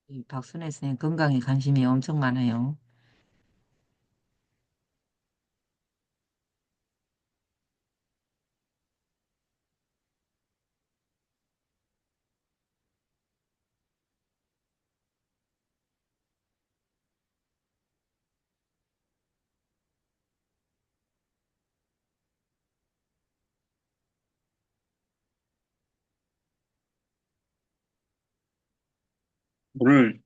이 박순애 쌤 건강에 관심이 엄청 많아요. 오늘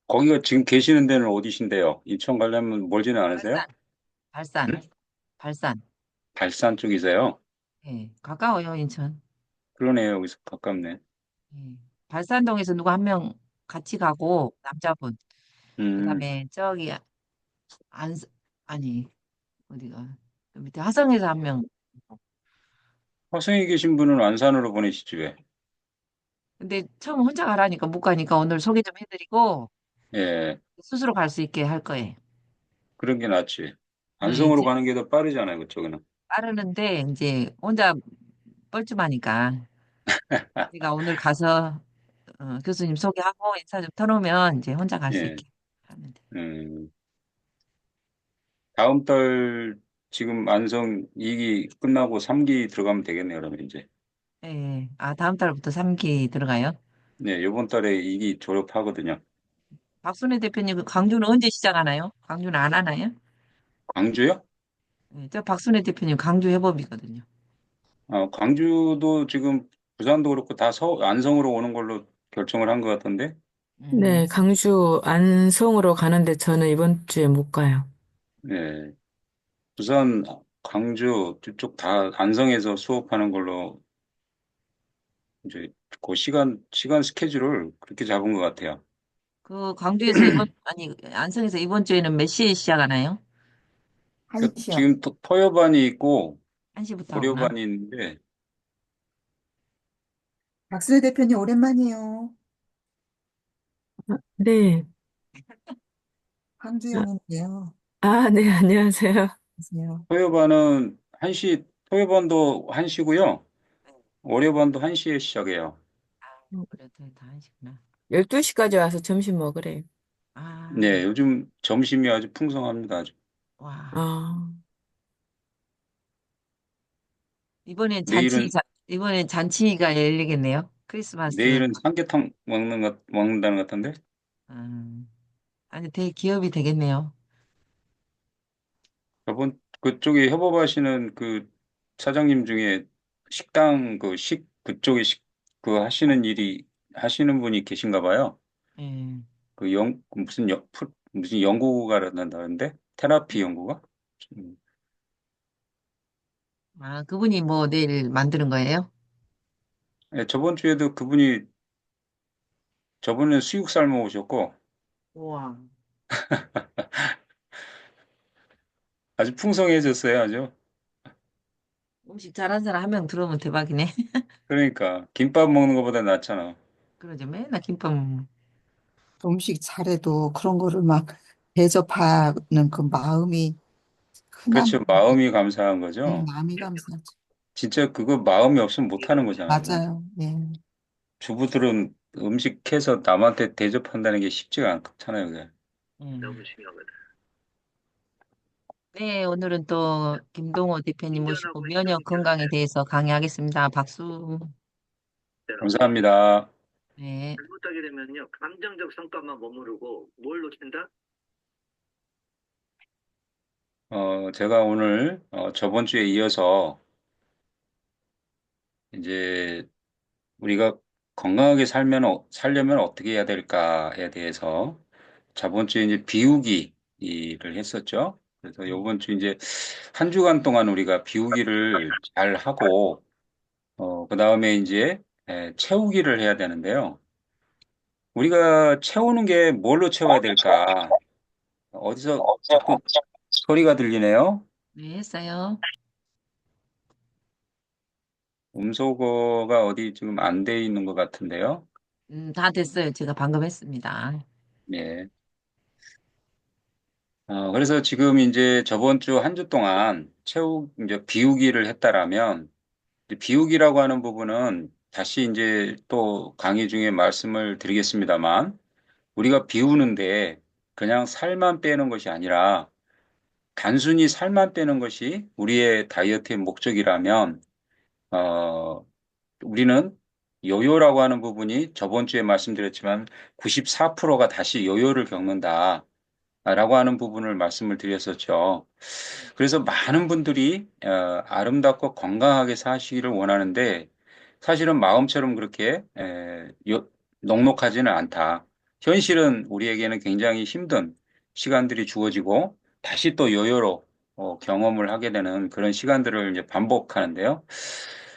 거기가 지금 계시는 데는 어디신데요? 인천 가려면 멀지는 발산, 않으세요? 발산, 응? 발산. 발산 쪽이세요? 예, 가까워요, 인천. 그러네요. 여기서 가깝네. 예. 발산동에서 누구 한 명 같이 가고, 남자분. 음, 그다음에 저기 안, 아니, 어디가. 그 밑에 화성에서 한 명. 화성에 계신 분은 안산으로 보내시지 왜? 근데 처음 혼자 가라니까 못 가니까 오늘 소개 좀 해드리고, 예, 스스로 갈 수 있게 할 거예요. 그런 게 낫지. 예, 안성으로 가는 게 더 빠르잖아요, 그쪽은. 빠르는데, 이제 혼자 뻘쭘하니까. 제가 오늘 가서 교수님 소개하고 인사 좀 터놓으면 이제 혼자 갈 수 예, 있게 하면 돼. 음, 다음 달 지금 안성 2기 끝나고 3기 들어가면 되겠네요, 그러면 이제. 예. 예. 아, 다음 달부터 3기 들어가요? 네, 요번 달에 2기 졸업하거든요. 박순애 대표님, 그 강주는 언제 시작하나요? 강주는 안 하나요? 광주요? 예, 저 박순애 대표님 강주 해법이거든요. 광주도 지금 부산도 그렇고 다 안성으로 오는 걸로 결정을 한 것 같던데. 음, 네, 강주 안성으로 가는데 저는 이번 주에 못 가요. 네, 부산, 광주 이쪽 다 안성에서 수업하는 걸로 이제 그 시간 스케줄을 그렇게 잡은 것 같아요. 그 강주에서 아니, 안성에서 이번 주에는 몇 시에 시작하나요? 지금 한시요. 토요반이 있고 1시부터 하구나. 월요반이 있는데 박수혜 대표님 오랜만이에요. 네. 광주 아, 영인데요. 네, 안녕하세요. 안녕하세요. 토요반은 1시, 토요반도 1시고요. 월요반도 1시에 시작해요. 아, 그래도 다 1시구나. 12시까지 와서 점심 먹으래요. 아, 네, 요즘 점심이 아주 풍성합니다. 아주. 와. 아, 이번엔 내일은 이번엔 잔치가 열리겠네요. 크리스마스. 내일은 삼계탕 먹는다는 것 같은데. 음, 아니, 되게 기업이 되겠네요. 저번 그쪽에 협업하시는 그 사장님 중에 식당 그쪽에 그 하시는 일이 하시는 분이 계신가 봐요. 예. 무슨 연구가 난다는데 테라피 연구가. 음. 아, 그분이 뭐 내일 만드는 거예요? 예, 저번 주에도 그분이 저번에 수육 삶아 오셨고 우와. 아주 풍성해졌어요, 아주. 음식 잘하는 사람 한 명 들어오면 대박이네. 그러니까 김밥 먹는 것보다 낫잖아. 그러죠. 맨날 김밥 먹는. 음식 잘해도 그런 거를 막 대접하는 그 마음이 흔한 그렇죠. 마음이 감사한 거죠. 마음이 감사하죠. 진짜 그거 마음이 없으면 못 하는 거잖아요. 맞아요. 예. 주부들은 음식해서 남한테 대접한다는 게 쉽지가 않잖아요, 그게. 너무 중요하거든. 네, 오늘은 또 김동호 대표님 모시고 면역 건강에 대해서 강의하겠습니다. 박수. 감사합니다. 네. 잘못하게 되면요, 감정적 성과만 머무르고 뭘 놓친다? 제가 오늘 저번 주에 이어서 이제 우리가 건강하게 살려면 어떻게 해야 될까에 대해서 저번 주에 이제 비우기를 했었죠. 그래서 네. 이번 주 이제 한 주간 동안 우리가 비우기를 잘 하고, 그 다음에 이제 채우기를 해야 되는데요. 우리가 채우는 게 뭘로 채워야 될까? 어디서 자꾸 소리가 들리네요. 네, 했어요. 음소거가 어디 지금 안 돼 있는 것 같은데요. 다 됐어요. 제가 방금 했습니다. 예. 그래서 지금 이제 저번 주 한 주 동안 이제 비우기를 했다라면, 이제 비우기라고 하는 부분은 다시 이제 또 강의 중에 말씀을 드리겠습니다만, 우리가 비우는데 그냥 살만 빼는 것이 아니라 단순히 살만 빼는 것이 우리의 다이어트의 목적이라면, 어, 우리는 요요라고 하는 부분이 저번 주에 말씀드렸지만 94%가 다시 요요를 겪는다. 라고 하는 부분을 말씀을 드렸었죠. 그래서 많은 분들이 아름답고 건강하게 사시기를 원하는데 사실은 마음처럼 그렇게 넉넉하지는 않다. 현실은 우리에게는 굉장히 힘든 시간들이 주어지고 다시 또 요요로 경험을 하게 되는 그런 시간들을 이제 반복하는데요.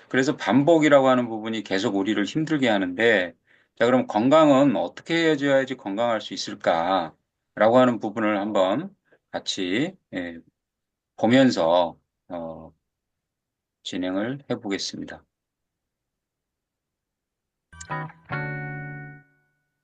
그래서 반복이라고 하는 부분이 계속 우리를 힘들게 하는데 자, 그럼 건강은 어떻게 해줘야지 건강할 수 있을까? 라고 하는 부분을 한번 같이 보면서 어, 진행을 해보겠습니다.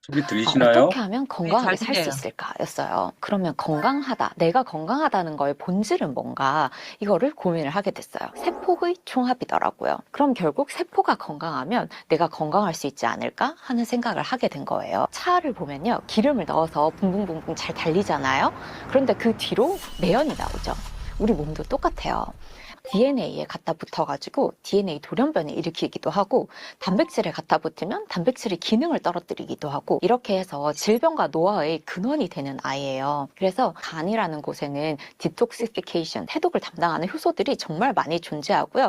소리 들리시나요? 어떻게 하면 네, 잘 건강하게 살 수 들려요. 있을까였어요. 그러면 건강하다, 내가 건강하다는 거의 본질은 뭔가 이거를 고민을 하게 됐어요. 세포의 총합이더라고요. 그럼 결국 세포가 건강하면 내가 건강할 수 있지 않을까 하는 생각을 하게 된 거예요. 차를 보면요, 기름을 넣어서 붕붕붕붕 잘 달리잖아요. 그런데 그 뒤로 매연이 나오죠. 우리 몸도 똑같아요. DNA에 갖다 붙어가지고 DNA 돌연변이 일으키기도 하고, 단백질에 갖다 붙으면 단백질의 기능을 떨어뜨리기도 하고, 이렇게 해서 질병과 노화의 근원이 되는 아이예요. 그래서 간이라는 곳에는 디톡시피케이션, 해독을 담당하는 효소들이 정말 많이 존재하고요.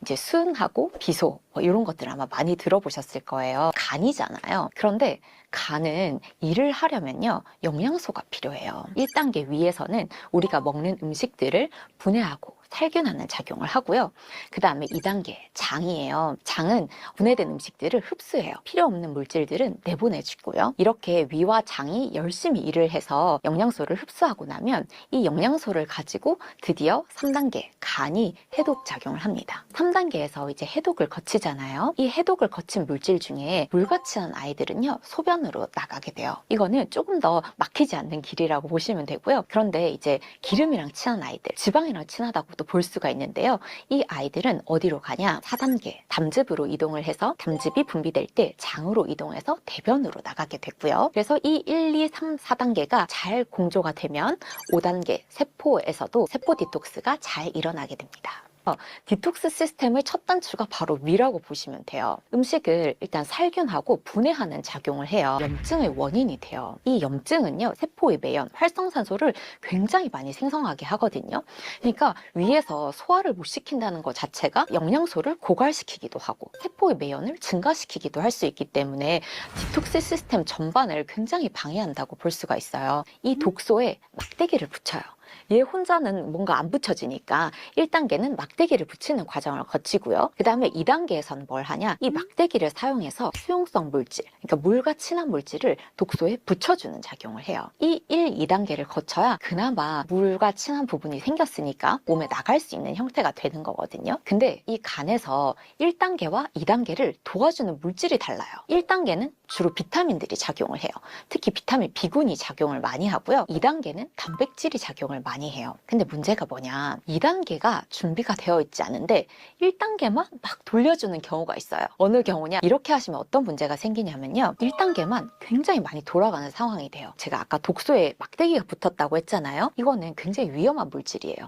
이제 순하고 비소 이런 것들 아마 많이 들어보셨을 거예요. 간이잖아요. 그런데 간은 일을 하려면요, 영양소가 필요해요. 1단계 위에서는 우리가 먹는 음식들을 분해하고 살균하는 작용을 하고요. 그 다음에 2단계 장이에요. 장은 분해된 음식들을 흡수해요. 필요 없는 물질들은 내보내주고요. 이렇게 위와 장이 열심히 일을 해서 영양소를 흡수하고 나면 이 영양소를 가지고 드디어 3단계 간이 해독 작용을 합니다. 3단계에서 이제 해독을 거치잖아요. 이 해독을 거친 물질 중에 물과 친한 아이들은요, 소변으로 나가게 돼요. 이거는 조금 더 막히지 않는 길이라고 보시면 되고요. 그런데 이제 기름이랑 친한 아이들, 지방이랑 친하다고도 볼 수가 있는데요. 이 아이들은 어디로 가냐? 4단계 담즙으로 이동을 해서 담즙이 분비될 때 장으로 이동해서 대변으로 나가게 됐고요. 그래서 이 1, 2, 3, 4단계가 잘 공조가 되면 5단계 세포에서도 세포 디톡스가 잘 일어나게 됩니다. 디톡스 시스템의 첫 단추가 바로 위라고 보시면 돼요. 음식을 일단 살균하고 분해하는 작용을 해요. 염증의 원인이 돼요. 이 염증은요, 세포의 매연, 활성산소를 굉장히 많이 생성하게 하거든요. 그러니까 위에서 소화를 못 시킨다는 것 자체가 영양소를 고갈시키기도 하고 세포의 매연을 증가시키기도 할 수 있기 때문에 디톡스 시스템 전반을 굉장히 방해한다고 볼 수가 있어요. 이 독소에 막대기를 붙여요. 얘 혼자는 뭔가 안 붙여지니까 1단계는 막대기를 붙이는 과정을 거치고요. 그 다음에 2단계에서는 뭘 하냐? 이 막대기를 사용해서 수용성 물질, 그러니까 물과 친한 물질을 독소에 붙여주는 작용을 해요. 이 1, 2단계를 거쳐야 그나마 물과 친한 부분이 생겼으니까 몸에 나갈 수 있는 형태가 되는 거거든요. 근데 이 간에서 1단계와 2단계를 도와주는 물질이 달라요. 1단계는 주로 비타민들이 작용을 해요. 특히 비타민 B군이 작용을 많이 하고요. 2단계는 단백질이 작용을 많이 해요. 근데 문제가 뭐냐? 2단계가 준비가 되어 있지 않은데 1단계만 막 돌려주는 경우가 있어요. 어느 경우냐? 이렇게 하시면 어떤 문제가 생기냐면요, 1단계만 굉장히 많이 돌아가는 상황이 돼요. 제가 아까 독소에 막대기가 붙었다고 했잖아요. 이거는 굉장히 위험한 물질이에요.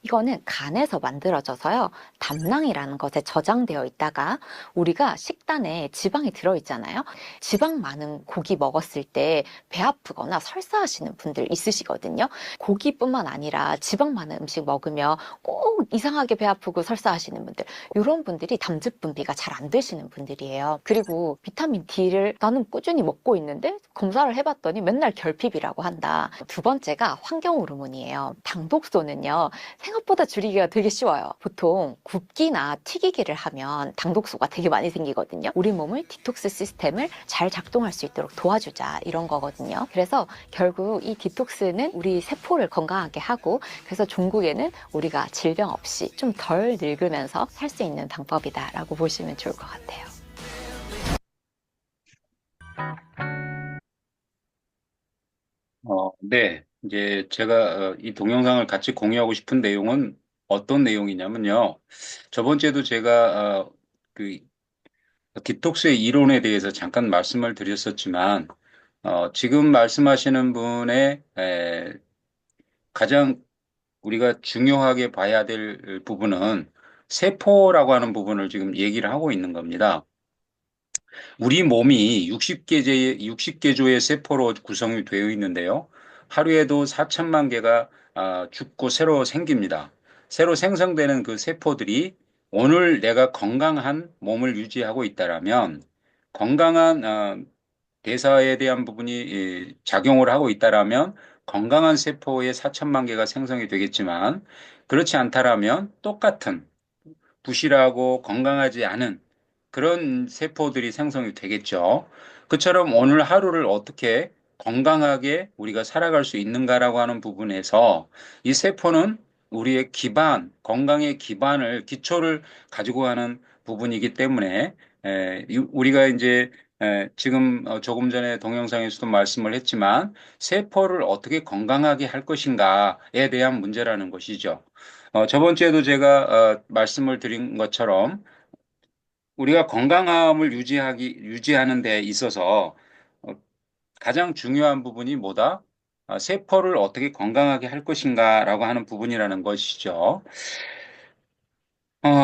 이거는 간에서 만들어져서요, 담낭이라는 것에 저장되어 있다가 우리가 식단에 지방이 들어있잖아요. 지방 많은 고기 먹었을 때 배 아프거나 설사하시는 분들 있으시거든요. 고기뿐만 아니라 지방 많은 음식 먹으면 꼭 이상하게 배 아프고 설사하시는 분들, 이런 분들이 담즙 분비가 잘 안 되시는 분들이에요. 그리고 비타민 D를 나는 꾸준히 먹고 있는데 검사를 해봤더니 맨날 결핍이라고 한다. 두 번째가 환경 호르몬이에요. 당독소는요, 생각보다 줄이기가 되게 쉬워요. 보통 굽기나 튀기기를 하면 당독소가 되게 많이 생기거든요. 우리 몸을 디톡스 시스템을 잘 작동할 수 있도록 도와주자, 이런 거거든요. 그래서 결국 이 디톡스는 우리 세포를 건강하게 하고, 그래서 종국에는 우리가 질병 없이 좀 덜 늙으면서 살 수 있는 방법이다라고 보시면 좋을 것 같아요. 네. 이제 제가 이 동영상을 같이 공유하고 싶은 내용은 어떤 내용이냐면요. 저번 주에도 제가 그 디톡스의 이론에 대해서 잠깐 말씀을 드렸었지만 지금 말씀하시는 분의 가장 우리가 중요하게 봐야 될 부분은 세포라고 하는 부분을 지금 얘기를 하고 있는 겁니다. 우리 몸이 60개조의 세포로 구성이 되어 있는데요. 하루에도 4천만 개가 죽고 새로 생깁니다. 새로 생성되는 그 세포들이 오늘 내가 건강한 몸을 유지하고 있다라면 건강한 대사에 대한 부분이 작용을 하고 있다라면 건강한 세포의 4천만 개가 생성이 되겠지만 그렇지 않다라면 똑같은 부실하고 건강하지 않은 그런 세포들이 생성이 되겠죠. 그처럼 오늘 하루를 어떻게 건강하게 우리가 살아갈 수 있는가라고 하는 부분에서 이 세포는 우리의 기반, 건강의 기반을, 기초를 가지고 가는 부분이기 때문에 우리가 이제 지금 조금 전에 동영상에서도 말씀을 했지만 세포를 어떻게 건강하게 할 것인가에 대한 문제라는 것이죠. 저번 주에도 제가 말씀을 드린 것처럼 우리가 건강함을 유지하는 데 있어서 어, 가장 중요한 부분이 뭐다? 세포를 어떻게 건강하게 할 것인가라고 하는 부분이라는 것이죠.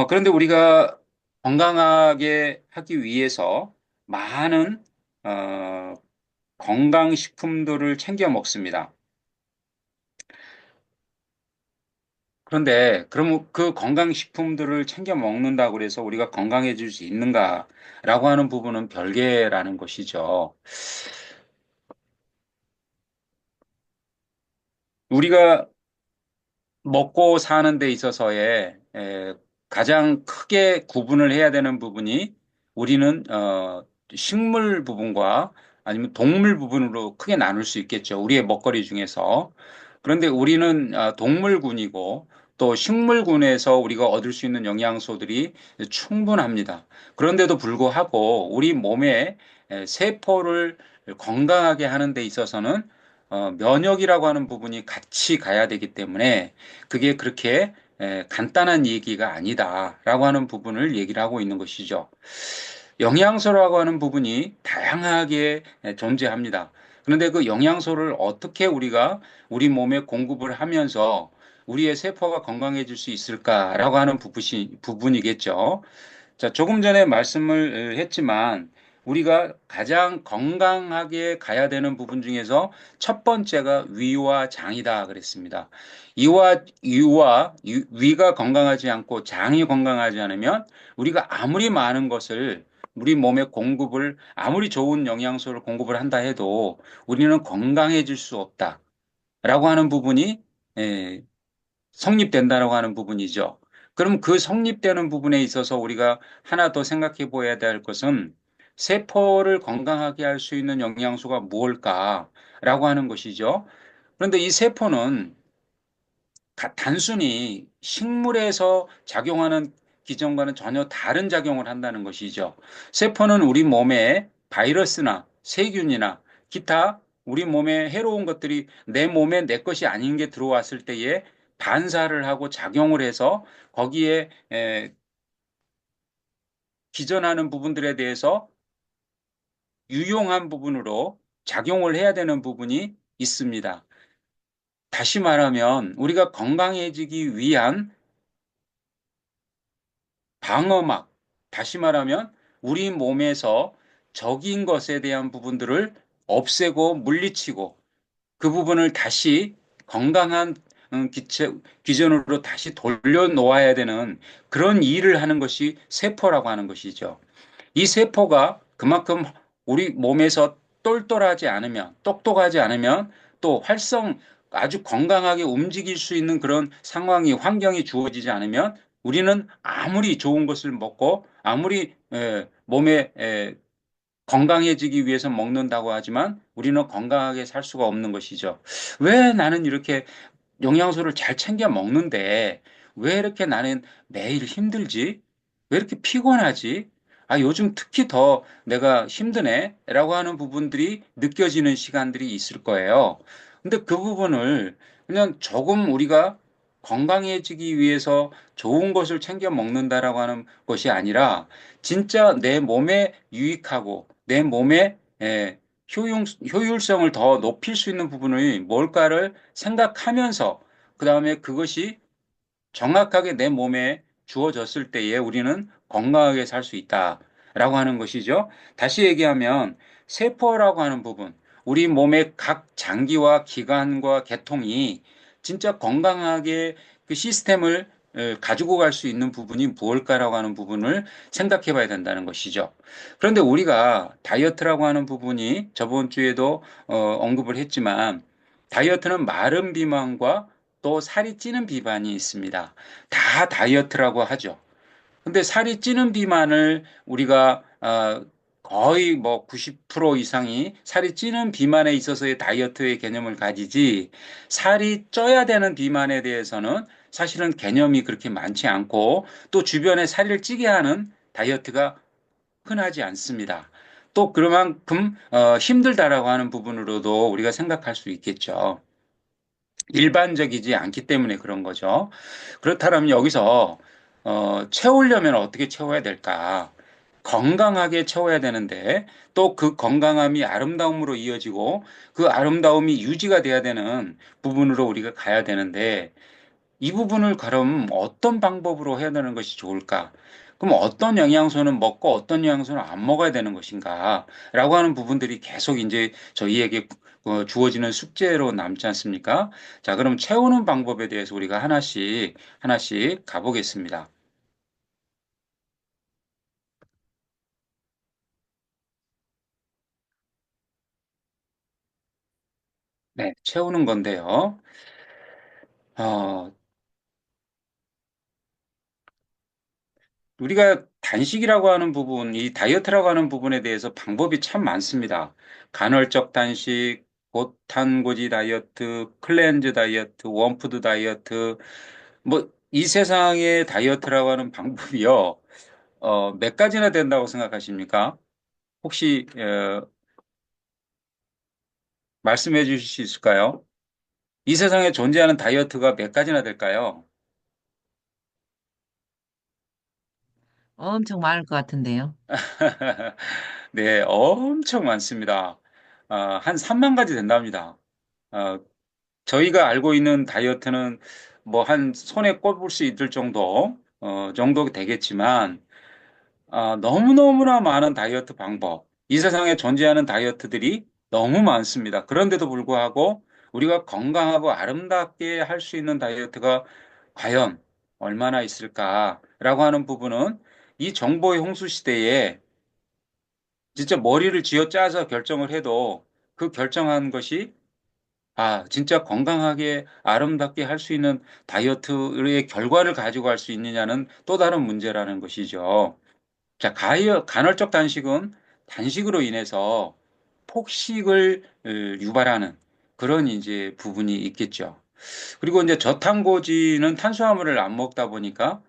그런데 우리가 건강하게 하기 위해서 많은 어, 건강식품들을 챙겨 먹습니다. 그런데 그럼 그 건강식품들을 챙겨 먹는다고 해서 우리가 건강해질 수 있는가라고 하는 부분은 별개라는 것이죠. 우리가 먹고 사는 데 있어서의 가장 크게 구분을 해야 되는 부분이 우리는 식물 부분과 아니면 동물 부분으로 크게 나눌 수 있겠죠. 우리의 먹거리 중에서. 그런데 우리는 동물군이고 또 식물군에서 우리가 얻을 수 있는 영양소들이 충분합니다. 그런데도 불구하고 우리 몸의 세포를 건강하게 하는 데 있어서는 면역이라고 하는 부분이 같이 가야 되기 때문에 그게 그렇게 간단한 얘기가 아니다라고 하는 부분을 얘기를 하고 있는 것이죠. 영양소라고 하는 부분이 다양하게 존재합니다. 그런데 그 영양소를 어떻게 우리가 우리 몸에 공급을 하면서 우리의 세포가 건강해질 수 있을까라고 하는 부분이겠죠. 자, 조금 전에 말씀을 했지만 우리가 가장 건강하게 가야 되는 부분 중에서 첫 번째가 위와 장이다 그랬습니다. 위가 건강하지 않고 장이 건강하지 않으면 우리가 아무리 많은 것을 우리 몸에 공급을 아무리 좋은 영양소를 공급을 한다 해도 우리는 건강해질 수 없다라고 하는 부분이 예, 성립된다라고 하는 부분이죠. 그럼 그 성립되는 부분에 있어서 우리가 하나 더 생각해 보아야 될 것은 세포를 건강하게 할 수 있는 영양소가 무엇일까라고 하는 것이죠. 그런데 이 세포는 단순히 식물에서 작용하는 기전과는 전혀 다른 작용을 한다는 것이죠. 세포는 우리 몸에 바이러스나 세균이나 기타 우리 몸에 해로운 것들이 내 몸에 내 것이 아닌 게 들어왔을 때에 반사를 하고 작용을 해서 거기에 기전하는 부분들에 대해서 유용한 부분으로 작용을 해야 되는 부분이 있습니다. 다시 말하면 우리가 건강해지기 위한 방어막, 다시 말하면 우리 몸에서 적인 것에 대한 부분들을 없애고 물리치고 그 부분을 다시 건강한 기전으로 다시 돌려놓아야 되는 그런 일을 하는 것이 세포라고 하는 것이죠. 이 세포가 그만큼 우리 몸에서 똘똘하지 않으면, 똑똑하지 않으면 또 아주 건강하게 움직일 수 있는 그런 상황이, 환경이 주어지지 않으면 우리는 아무리 좋은 것을 먹고 아무리 몸에 건강해지기 위해서 먹는다고 하지만 우리는 건강하게 살 수가 없는 것이죠. 왜 나는 이렇게 영양소를 잘 챙겨 먹는데 왜 이렇게 나는 매일 힘들지? 왜 이렇게 피곤하지? 요즘 특히 더 내가 힘드네? 라고 하는 부분들이 느껴지는 시간들이 있을 거예요. 근데 그 부분을 그냥 조금 우리가 건강해지기 위해서 좋은 것을 챙겨 먹는다라고 하는 것이 아니라 진짜 내 몸에 유익하고 내 몸에 효율성을 더 높일 수 있는 부분이 뭘까를 생각하면서 그다음에 그것이 정확하게 내 몸에 주어졌을 때에 우리는 건강하게 살 수 있다라고 하는 것이죠. 다시 얘기하면 세포라고 하는 부분, 우리 몸의 각 장기와 기관과 계통이 진짜 건강하게 그 시스템을 가지고 갈 수 있는 부분이 무엇일까라고 하는 부분을 생각해 봐야 된다는 것이죠. 그런데 우리가 다이어트라고 하는 부분이 저번 주에도 언급을 했지만 다이어트는 마른 비만과 또 살이 찌는 비만이 있습니다. 다 다이어트라고 하죠. 근데 살이 찌는 비만을 우리가 거의 뭐 90% 이상이 살이 찌는 비만에 있어서의 다이어트의 개념을 가지지 살이 쪄야 되는 비만에 대해서는 사실은 개념이 그렇게 많지 않고 또 주변에 살을 찌게 하는 다이어트가 흔하지 않습니다. 또 그만큼 힘들다라고 하는 부분으로도 우리가 생각할 수 있겠죠. 일반적이지 않기 때문에 그런 거죠. 그렇다면 여기서 채우려면 어떻게 채워야 될까? 건강하게 채워야 되는데 또 그 건강함이 아름다움으로 이어지고 그 아름다움이 유지가 돼야 되는 부분으로 우리가 가야 되는데 이 부분을 그럼 어떤 방법으로 해야 되는 것이 좋을까? 그럼 어떤 영양소는 먹고 어떤 영양소는 안 먹어야 되는 것인가? 라고 하는 부분들이 계속 이제 저희에게 주어지는 숙제로 남지 않습니까? 자, 그럼 채우는 방법에 대해서 우리가 하나씩 하나씩 가보겠습니다. 네, 채우는 건데요. 어, 우리가 단식이라고 하는 부분, 이 다이어트라고 하는 부분에 대해서 방법이 참 많습니다. 간헐적 단식, 고탄고지 다이어트, 클렌즈 다이어트, 원푸드 다이어트, 뭐, 이 세상의 다이어트라고 하는 방법이요, 몇 가지나 된다고 생각하십니까? 혹시, 말씀해 주실 수 있을까요? 이 세상에 존재하는 다이어트가 몇 가지나 될까요? 엄청 많을 것 같은데요. 네, 엄청 많습니다. 한 3만 가지 된답니다. 어, 저희가 알고 있는 다이어트는 뭐 한 손에 꼽을 수 있을 정도 되겠지만, 너무너무나 많은 다이어트 방법, 이 세상에 존재하는 다이어트들이 너무 많습니다. 그런데도 불구하고 우리가 건강하고 아름답게 할 수 있는 다이어트가 과연 얼마나 있을까라고 하는 부분은 이 정보의 홍수 시대에 진짜 머리를 쥐어짜서 결정을 해도 그 결정한 것이 진짜 건강하게 아름답게 할 수 있는 다이어트의 결과를 가지고 갈 수 있느냐는 또 다른 문제라는 것이죠. 자, 간헐적 단식은 단식으로 인해서 폭식을 유발하는 그런 이제 부분이 있겠죠. 그리고 이제 저탄고지는 탄수화물을 안 먹다 보니까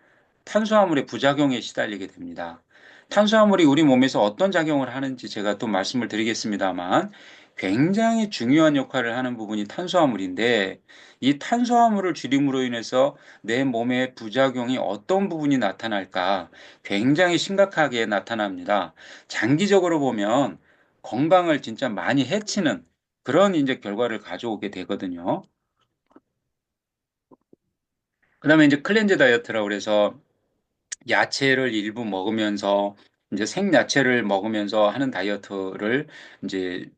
탄수화물의 부작용에 시달리게 됩니다. 탄수화물이 우리 몸에서 어떤 작용을 하는지 제가 또 말씀을 드리겠습니다만 굉장히 중요한 역할을 하는 부분이 탄수화물인데 이 탄수화물을 줄임으로 인해서 내 몸의 부작용이 어떤 부분이 나타날까 굉장히 심각하게 나타납니다. 장기적으로 보면 건강을 진짜 많이 해치는 그런 이제 결과를 가져오게 되거든요. 그다음에 이제 클렌즈 다이어트라고 그래서 야채를 일부 먹으면서 이제 생야채를 먹으면서 하는 다이어트를 이제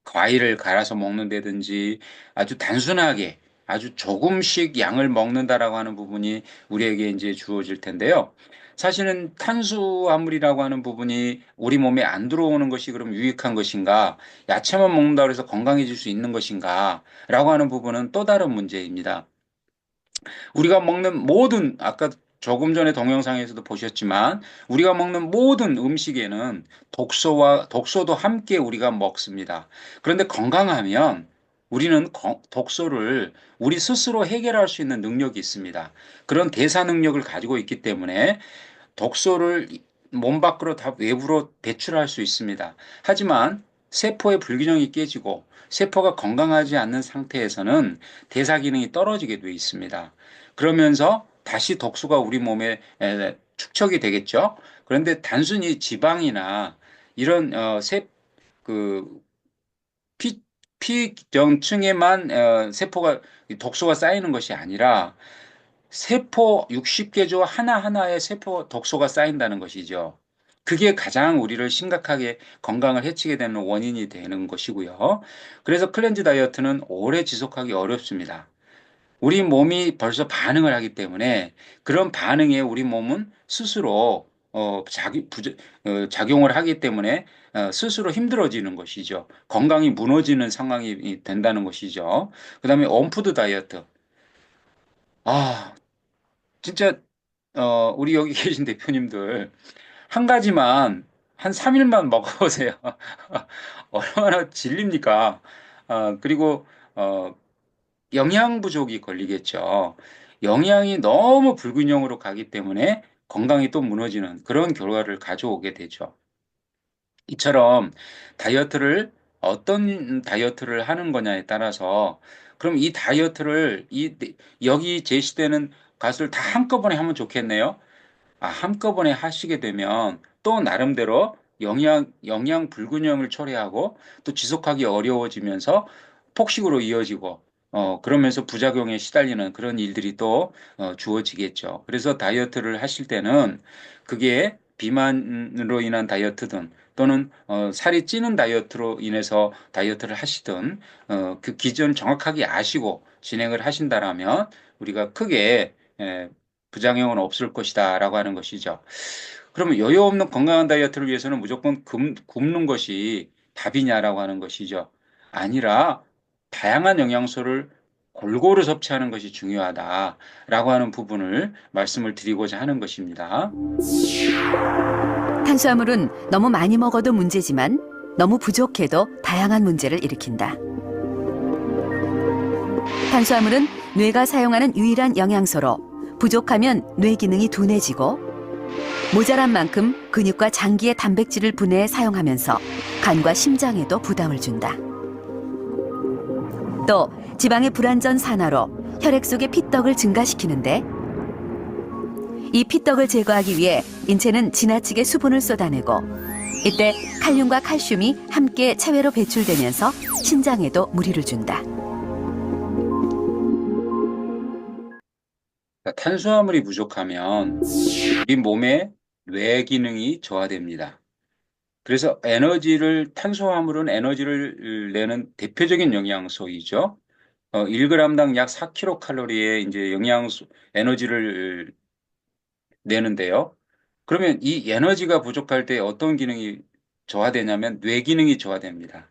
과일을 갈아서 먹는다든지 아주 단순하게 아주 조금씩 양을 먹는다라고 하는 부분이 우리에게 이제 주어질 텐데요. 사실은 탄수화물이라고 하는 부분이 우리 몸에 안 들어오는 것이 그럼 유익한 것인가? 야채만 먹는다고 해서 건강해질 수 있는 것인가? 라고 하는 부분은 또 다른 문제입니다. 우리가 먹는 모든 아까 조금 전에 동영상에서도 보셨지만 우리가 먹는 모든 음식에는 독소도 함께 우리가 먹습니다. 그런데 건강하면 우리는 독소를 우리 스스로 해결할 수 있는 능력이 있습니다. 그런 대사 능력을 가지고 있기 때문에 독소를 몸 밖으로 다 외부로 배출할 수 있습니다. 하지만 세포의 불균형이 깨지고 세포가 건강하지 않는 상태에서는 대사 기능이 떨어지게 되어 있습니다. 그러면서 다시 독소가 우리 몸에 축적이 되겠죠. 그런데 단순히 지방이나 이런 그 피, 피정층에만 세포가 독소가 쌓이는 것이 아니라 세포 60개조 하나하나에 세포 독소가 쌓인다는 것이죠. 그게 가장 우리를 심각하게 건강을 해치게 되는 원인이 되는 것이고요. 그래서 클렌즈 다이어트는 오래 지속하기 어렵습니다. 우리 몸이 벌써 반응을 하기 때문에 그런 반응에 우리 몸은 스스로 작용을 하기 때문에 스스로 힘들어지는 것이죠. 건강이 무너지는 상황이 된다는 것이죠. 그 다음에 온푸드 다이어트. 아, 진짜 우리 여기 계신 대표님들 한 가지만 한 3일만 먹어보세요. 얼마나 질립니까? 그리고 영양 부족이 걸리겠죠. 영양이 너무 불균형으로 가기 때문에 건강이 또 무너지는 그런 결과를 가져오게 되죠. 이처럼 다이어트를 어떤 다이어트를 하는 거냐에 따라서 그럼 이 다이어트를 여기 제시되는 것을 다 한꺼번에 하면 좋겠네요. 한꺼번에 하시게 되면 또 나름대로 영양 불균형을 초래하고 또 지속하기 어려워지면서 폭식으로 이어지고 그러면서 부작용에 시달리는 그런 일들이 또 주어지겠죠. 그래서 다이어트를 하실 때는 그게 비만으로 인한 다이어트든 또는 살이 찌는 다이어트로 인해서 다이어트를 하시든 그 기준 정확하게 아시고 진행을 하신다라면 우리가 크게 부작용은 없을 것이다라고 하는 것이죠. 그러면 여유 없는 건강한 다이어트를 위해서는 무조건 굶는 것이 답이냐라고 하는 것이죠. 아니라 다양한 영양소를 골고루 섭취하는 것이 중요하다라고 하는 부분을 말씀을 드리고자 하는 것입니다. 탄수화물은 너무 많이 먹어도 문제지만 너무 부족해도 다양한 문제를 일으킨다. 탄수화물은 뇌가 사용하는 유일한 영양소로 부족하면 뇌 기능이 둔해지고 모자란 만큼 근육과 장기의 단백질을 분해해 사용하면서 간과 심장에도 부담을 준다. 또 지방의 불완전 산화로 혈액 속의 피떡을 증가시키는데 이 피떡을 제거하기 위해 인체는 지나치게 수분을 쏟아내고 이때 칼륨과 칼슘이 함께 체외로 배출되면서 신장에도 무리를 준다. 탄수화물이 부족하면 우리 몸의 뇌 기능이 저하됩니다. 그래서 탄수화물은 에너지를 내는 대표적인 영양소이죠. 1g당 약 4kcal의 이제 에너지를 내는데요. 그러면 이 에너지가 부족할 때 어떤 기능이 저하되냐면 뇌 기능이 저하됩니다.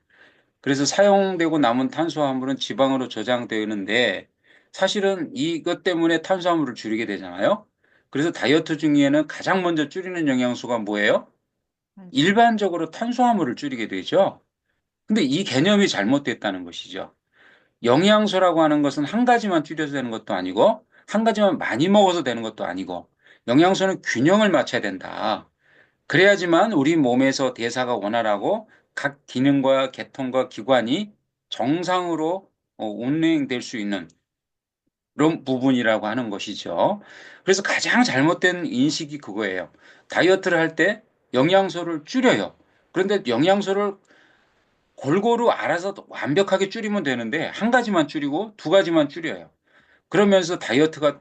그래서 사용되고 남은 탄수화물은 지방으로 저장되는데 사실은 이것 때문에 탄수화물을 줄이게 되잖아요. 그래서 다이어트 중에는 가장 먼저 줄이는 영양소가 뭐예요? 일반적으로 탄수화물을 줄이게 되죠. 근데 이 개념이 잘못됐다는 것이죠. 영양소라고 하는 것은 한 가지만 줄여서 되는 것도 아니고 한 가지만 많이 먹어서 되는 것도 아니고 영양소는 균형을 맞춰야 된다. 그래야지만 우리 몸에서 대사가 원활하고 각 기능과 계통과 기관이 정상으로 운행될 수 있는 그런 부분이라고 하는 것이죠. 그래서 가장 잘못된 인식이 그거예요. 다이어트를 할 때 영양소를 줄여요. 그런데 영양소를 골고루 알아서 완벽하게 줄이면 되는데 한 가지만 줄이고 두 가지만 줄여요. 그러면서 다이어트가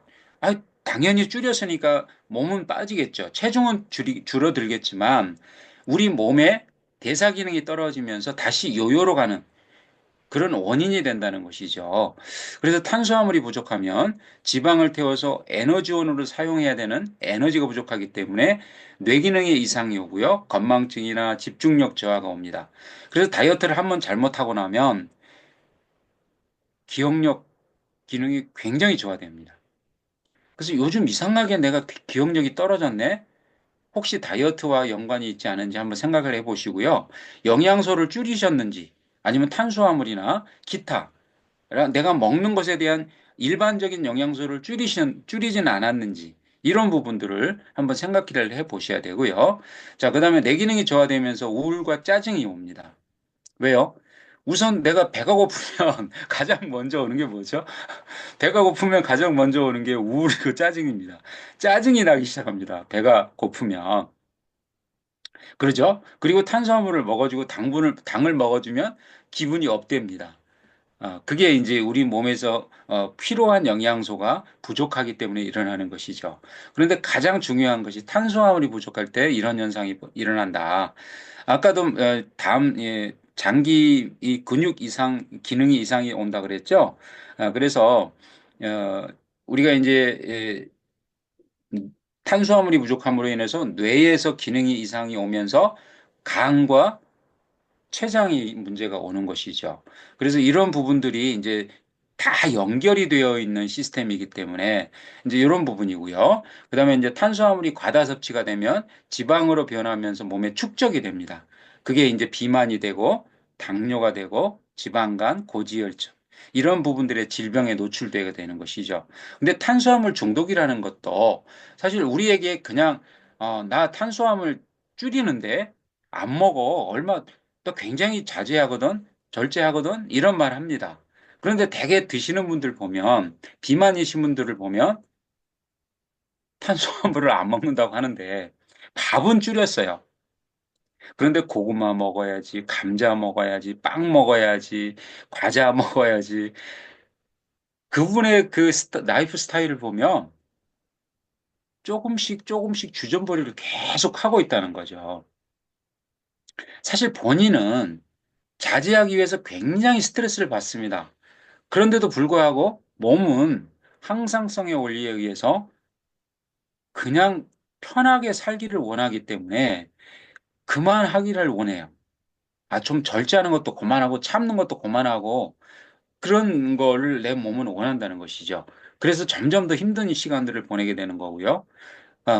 당연히 줄였으니까 몸은 빠지겠죠. 체중은 줄어들겠지만 우리 몸의 대사 기능이 떨어지면서 다시 요요로 가는 그런 원인이 된다는 것이죠. 그래서 탄수화물이 부족하면 지방을 태워서 에너지원으로 사용해야 되는 에너지가 부족하기 때문에 뇌 기능에 이상이 오고요. 건망증이나 집중력 저하가 옵니다. 그래서 다이어트를 한번 잘못하고 나면 기억력 기능이 굉장히 저하됩니다. 그래서 요즘 이상하게 내가 기억력이 떨어졌네? 혹시 다이어트와 연관이 있지 않은지 한번 생각을 해보시고요. 영양소를 줄이셨는지 아니면 탄수화물이나 기타 내가 먹는 것에 대한 일반적인 영양소를 줄이진 않았는지 이런 부분들을 한번 생각을 해보셔야 되고요. 자, 그 다음에 뇌 기능이 저하되면서 우울과 짜증이 옵니다. 왜요? 우선 내가 배가 고프면 가장 먼저 오는 게 뭐죠? 배가 고프면 가장 먼저 오는 게 우울이고 짜증입니다. 짜증이 나기 시작합니다. 배가 고프면. 그러죠? 그리고 탄수화물을 먹어주고 당을 먹어주면 기분이 업됩니다. 그게 이제 우리 몸에서 필요한 영양소가 부족하기 때문에 일어나는 것이죠. 그런데 가장 중요한 것이 탄수화물이 부족할 때 이런 현상이 일어난다. 아까도 장기 이 근육 이상 기능이 이상이 온다 그랬죠. 그래서 어, 우리가 이제 탄수화물이 부족함으로 인해서 뇌에서 기능이 이상이 오면서 간과 췌장이 문제가 오는 것이죠. 그래서 이런 부분들이 이제 다 연결이 되어 있는 시스템이기 때문에 이제 이런 부분이고요. 그다음에 이제 탄수화물이 과다 섭취가 되면 지방으로 변하면서 몸에 축적이 됩니다. 그게 이제 비만이 되고 당뇨가 되고 지방간, 고지혈증 이런 부분들의 질병에 노출되게 되는 것이죠. 근데 탄수화물 중독이라는 것도 사실 우리에게 그냥 나 탄수화물 줄이는데 안 먹어. 또 굉장히 자제하거든, 절제하거든, 이런 말 합니다. 그런데 대개 드시는 분들 보면, 비만이신 분들을 보면 탄수화물을 안 먹는다고 하는데, 밥은 줄였어요. 그런데 고구마 먹어야지, 감자 먹어야지, 빵 먹어야지, 과자 먹어야지. 그분의 그 라이프 스타일을 보면 조금씩 조금씩 주전부리를 계속 하고 있다는 거죠. 사실 본인은 자제하기 위해서 굉장히 스트레스를 받습니다. 그런데도 불구하고 몸은 항상성의 원리에 의해서 그냥 편하게 살기를 원하기 때문에 그만하기를 원해요. 좀 절제하는 것도 그만하고 참는 것도 그만하고 그런 거를 내 몸은 원한다는 것이죠. 그래서 점점 더 힘든 시간들을 보내게 되는 거고요.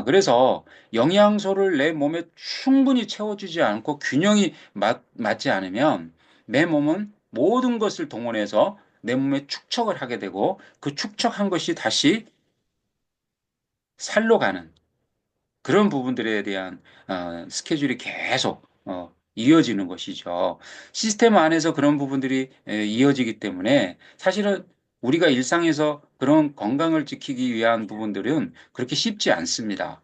그래서 영양소를 내 몸에 충분히 채워주지 않고 균형이 맞지 않으면 내 몸은 모든 것을 동원해서 내 몸에 축적을 하게 되고 그 축적한 것이 다시 살로 가는 그런 부분들에 대한 스케줄이 계속 이어지는 것이죠. 시스템 안에서 그런 부분들이 이어지기 때문에 사실은 우리가 일상에서 그런 건강을 지키기 위한 부분들은 그렇게 쉽지 않습니다.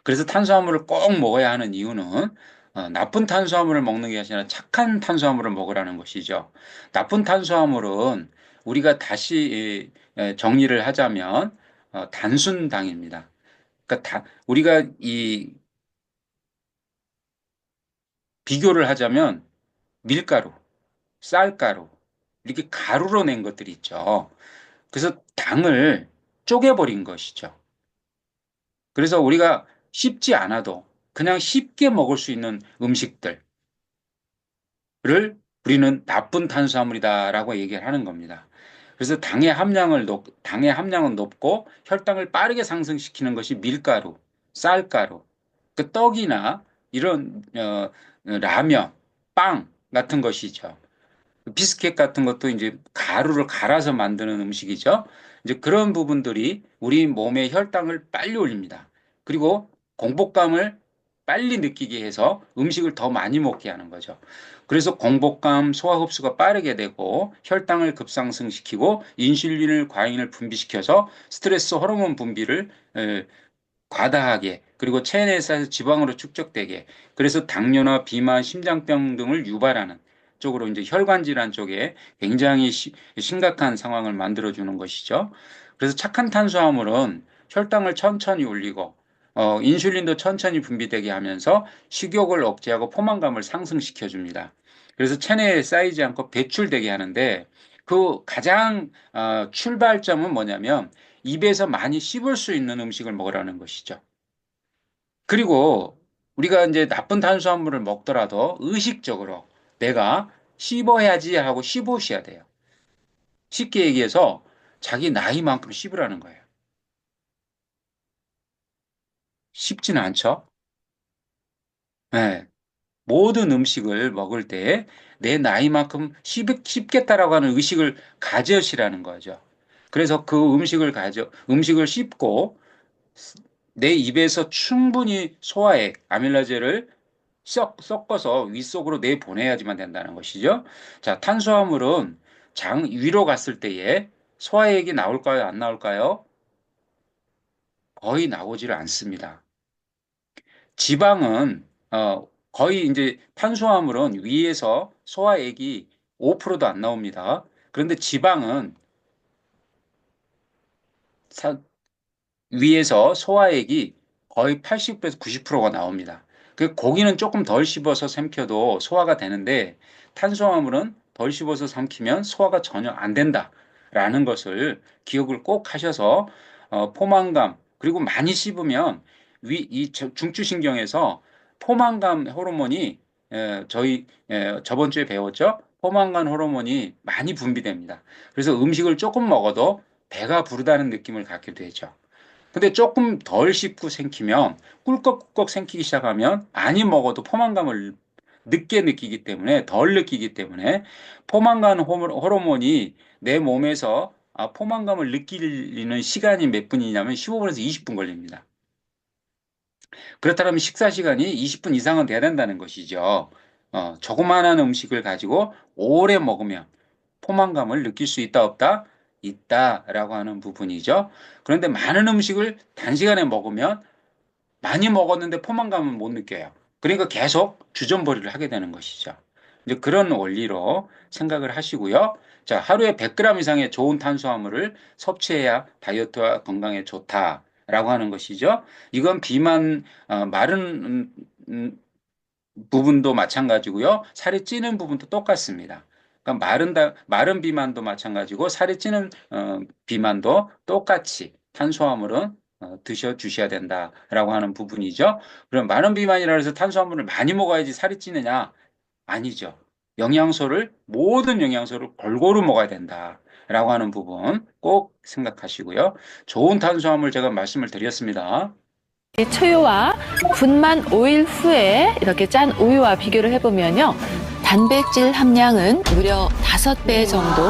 그래서 탄수화물을 꼭 먹어야 하는 이유는 나쁜 탄수화물을 먹는 게 아니라 착한 탄수화물을 먹으라는 것이죠. 나쁜 탄수화물은 우리가 다시 정리를 하자면 단순당입니다. 그러니까 우리가 이 비교를 하자면 밀가루, 쌀가루 이렇게 가루로 낸 것들이 있죠. 그래서 당을 쪼개버린 것이죠. 그래서 우리가 씹지 않아도 그냥 쉽게 먹을 수 있는 음식들을 우리는 나쁜 탄수화물이다라고 얘기를 하는 겁니다. 그래서 당의 함량은 높고 혈당을 빠르게 상승시키는 것이 밀가루, 쌀가루, 그 떡이나 이런 라면, 빵 같은 것이죠. 비스켓 같은 것도 이제 가루를 갈아서 만드는 음식이죠. 이제 그런 부분들이 우리 몸의 혈당을 빨리 올립니다. 그리고 공복감을 빨리 느끼게 해서 음식을 더 많이 먹게 하는 거죠. 그래서 공복감, 소화 흡수가 빠르게 되고 혈당을 급상승시키고 인슐린을 과잉을 분비시켜서 스트레스 호르몬 분비를 과다하게 그리고 체내에서 지방으로 축적되게 그래서 당뇨나 비만, 심장병 등을 유발하는 쪽으로 이제 혈관 질환 쪽에 굉장히 심각한 상황을 만들어 주는 것이죠. 그래서 착한 탄수화물은 혈당을 천천히 올리고 인슐린도 천천히 분비되게 하면서 식욕을 억제하고 포만감을 상승시켜 줍니다. 그래서 체내에 쌓이지 않고 배출되게 하는데 그 가장 출발점은 뭐냐면 입에서 많이 씹을 수 있는 음식을 먹으라는 것이죠. 그리고 우리가 이제 나쁜 탄수화물을 먹더라도 의식적으로 내가 씹어야지 하고 씹으셔야 돼요. 쉽게 얘기해서 자기 나이만큼 씹으라는 거예요. 쉽지는 않죠? 네. 모든 음식을 먹을 때 내 나이만큼 씹겠다라고 하는 의식을 가져시라는 거죠. 그래서 그 음식을 씹고 내 입에서 충분히 소화액, 아밀라제를 섞어서 윗속으로 내보내야지만 된다는 것이죠. 자, 탄수화물은 장 위로 갔을 때에 소화액이 나올까요? 안 나올까요? 거의 나오지를 않습니다. 지방은 거의 이제 탄수화물은 위에서 소화액이 5%도 안 나옵니다. 그런데 지방은 위에서 소화액이 거의 80에서 90%가 나옵니다. 그 고기는 조금 덜 씹어서 삼켜도 소화가 되는데 탄수화물은 덜 씹어서 삼키면 소화가 전혀 안 된다라는 것을 기억을 꼭 하셔서 포만감 그리고 많이 씹으면 이 중추신경에서 포만감 호르몬이 저희 저번 주에 배웠죠? 포만감 호르몬이 많이 분비됩니다. 그래서 음식을 조금 먹어도 배가 부르다는 느낌을 갖게 되죠. 근데 조금 덜 씹고 생기면 꿀꺽꿀꺽 생기기 시작하면 많이 먹어도 포만감을 늦게 느끼기 때문에 덜 느끼기 때문에 포만감 호르몬이 내 몸에서 포만감을 느끼는 시간이 몇 분이냐면 15분에서 20분 걸립니다. 그렇다면 식사 시간이 20분 이상은 돼야 된다는 것이죠. 조그마한 음식을 가지고 오래 먹으면 포만감을 느낄 수 있다 없다? 있다라고 하는 부분이죠. 그런데 많은 음식을 단시간에 먹으면 많이 먹었는데 포만감은 못 느껴요. 그러니까 계속 주전벌이를 하게 되는 것이죠. 이제 그런 원리로 생각을 하시고요. 자, 하루에 100g 이상의 좋은 탄수화물을 섭취해야 다이어트와 건강에 좋다라고 하는 것이죠. 이건 비만, 마른 부분도 마찬가지고요. 살이 찌는 부분도 똑같습니다. 그러니까 마른 비만도 마찬가지고 살이 찌는 비만도 똑같이 탄수화물은 드셔 주셔야 된다라고 하는 부분이죠. 그럼 마른 비만이라 해서 탄수화물을 많이 먹어야지 살이 찌느냐? 아니죠. 모든 영양소를 골고루 먹어야 된다라고 하는 부분 꼭 생각하시고요. 좋은 탄수화물 제가 말씀을 드렸습니다. 이 초유와 분만 5일 후에 이렇게 짠 우유와 비교를 해보면요. 단백질 함량은 무려 5배 정도,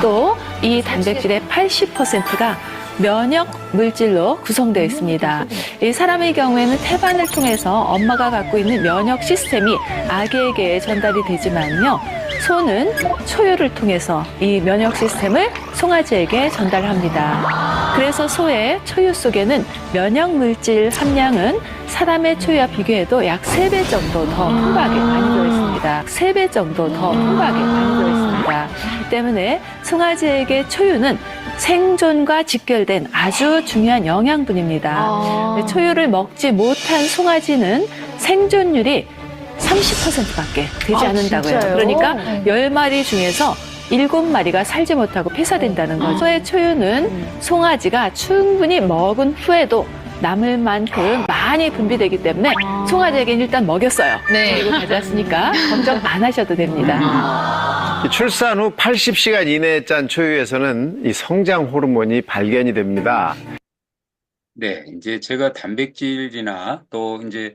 또 이 단백질의 80%가 면역 물질로 구성되어 있습니다. 이 사람의 경우에는 태반을 통해서 엄마가 갖고 있는 면역 시스템이 아기에게 전달이 되지만요. 소는 초유를 통해서 이 면역 시스템을 송아지에게 전달합니다. 그래서 소의 초유 속에는 면역 물질 함량은 사람의 초유와 비교해도 약 3배 정도 더 풍부하게 많이 들어있습니다. 3배 정도 더 풍부하게 많이 들어있습니다. 때문에 송아지에게 초유는 생존과 직결된 아주 중요한 영양분입니다. 초유를 먹지 못한 송아지는 생존율이 30%밖에 되지 않는다고요. 진짜요? 그러니까 10마리 중에서 7마리가 살지 못하고 폐사된다는 거죠. 소의 초유는 송아지가 충분히 먹은 후에도 남을 만큼 많이 분비되기 때문에 송아지에게는 일단 먹였어요. 그리고 가져왔으니까 걱정 안 하셔도 됩니다. 출산 후 80시간 이내에 짠 초유에서는 이 성장 호르몬이 발견이 됩니다. 네, 이제 제가 단백질이나 또 이제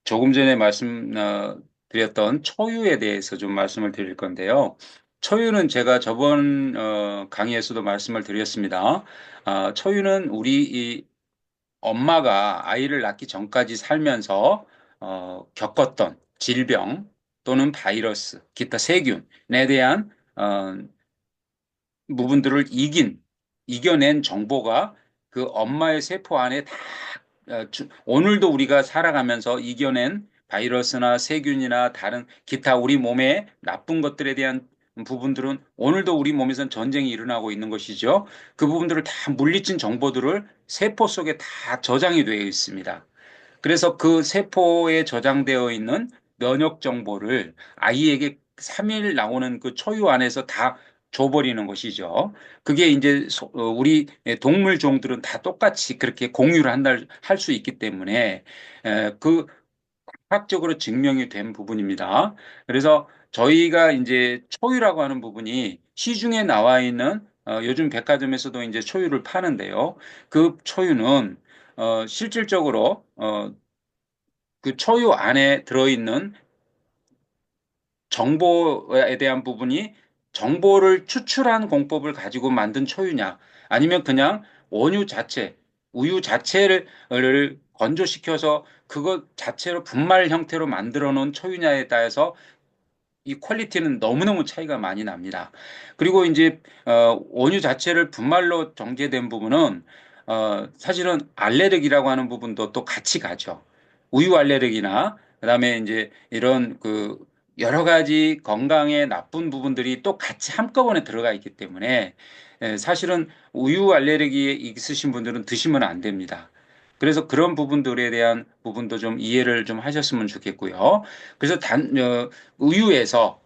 조금 전에 드렸던 초유에 대해서 좀 말씀을 드릴 건데요. 초유는 제가 저번 강의에서도 말씀을 드렸습니다. 초유는 우리 이 엄마가 아이를 낳기 전까지 살면서 겪었던 질병 또는 바이러스, 기타 세균에 대한 부분들을 이겨낸 정보가 그 엄마의 세포 안에 다 오늘도 우리가 살아가면서 이겨낸 바이러스나 세균이나 다른 기타 우리 몸에 나쁜 것들에 대한 부분들은 오늘도 우리 몸에선 전쟁이 일어나고 있는 것이죠. 그 부분들을 다 물리친 정보들을 세포 속에 다 저장이 되어 있습니다. 그래서 그 세포에 저장되어 있는 면역 정보를 아이에게 3일 나오는 그 초유 안에서 다 줘버리는 것이죠. 그게 이제 우리 동물 종들은 다 똑같이 그렇게 공유를 할 수 있기 때문에 그 과학적으로 증명이 된 부분입니다. 그래서 저희가 이제 초유라고 하는 부분이 시중에 나와 있는 요즘 백화점에서도 이제 초유를 파는데요. 그 초유는 실질적으로 그 초유 안에 들어있는 정보에 대한 부분이 정보를 추출한 공법을 가지고 만든 초유냐 아니면 그냥 원유 자체, 우유 자체를 건조시켜서 그것 자체로 분말 형태로 만들어 놓은 초유냐에 따라서 이 퀄리티는 너무너무 차이가 많이 납니다. 그리고 이제 원유 자체를 분말로 정제된 부분은 사실은 알레르기라고 하는 부분도 또 같이 가죠. 우유 알레르기나 그다음에 이제 이런 그 여러 가지 건강에 나쁜 부분들이 또 같이 한꺼번에 들어가 있기 때문에 사실은 우유 알레르기 있으신 분들은 드시면 안 됩니다. 그래서 그런 부분들에 대한 부분도 좀 이해를 좀 하셨으면 좋겠고요. 그래서 우유에서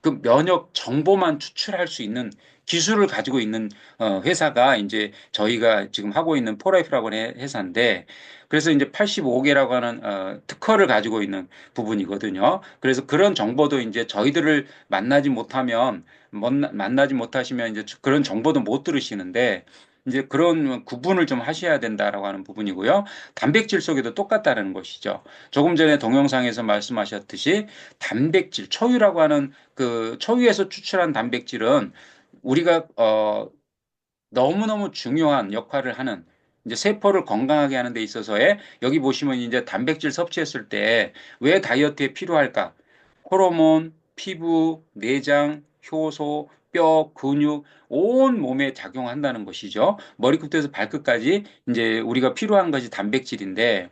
그 면역 정보만 추출할 수 있는 기술을 가지고 있는 회사가 이제 저희가 지금 하고 있는 포라이프라고 하는 회사인데, 그래서 이제 85개라고 하는 특허를 가지고 있는 부분이거든요. 그래서 그런 정보도 이제 저희들을 만나지 못하시면 이제 그런 정보도 못 들으시는데, 이제 그런 구분을 좀 하셔야 된다라고 하는 부분이고요. 단백질 속에도 똑같다는 것이죠. 조금 전에 동영상에서 말씀하셨듯이 단백질, 초유라고 하는 그 초유에서 추출한 단백질은 우리가 너무너무 중요한 역할을 하는, 이제 세포를 건강하게 하는 데 있어서의, 여기 보시면 이제 단백질 섭취했을 때 왜 다이어트에 필요할까? 호르몬, 피부, 내장, 효소, 뼈, 근육, 온 몸에 작용한다는 것이죠. 머리끝에서 발끝까지 이제 우리가 필요한 것이 단백질인데,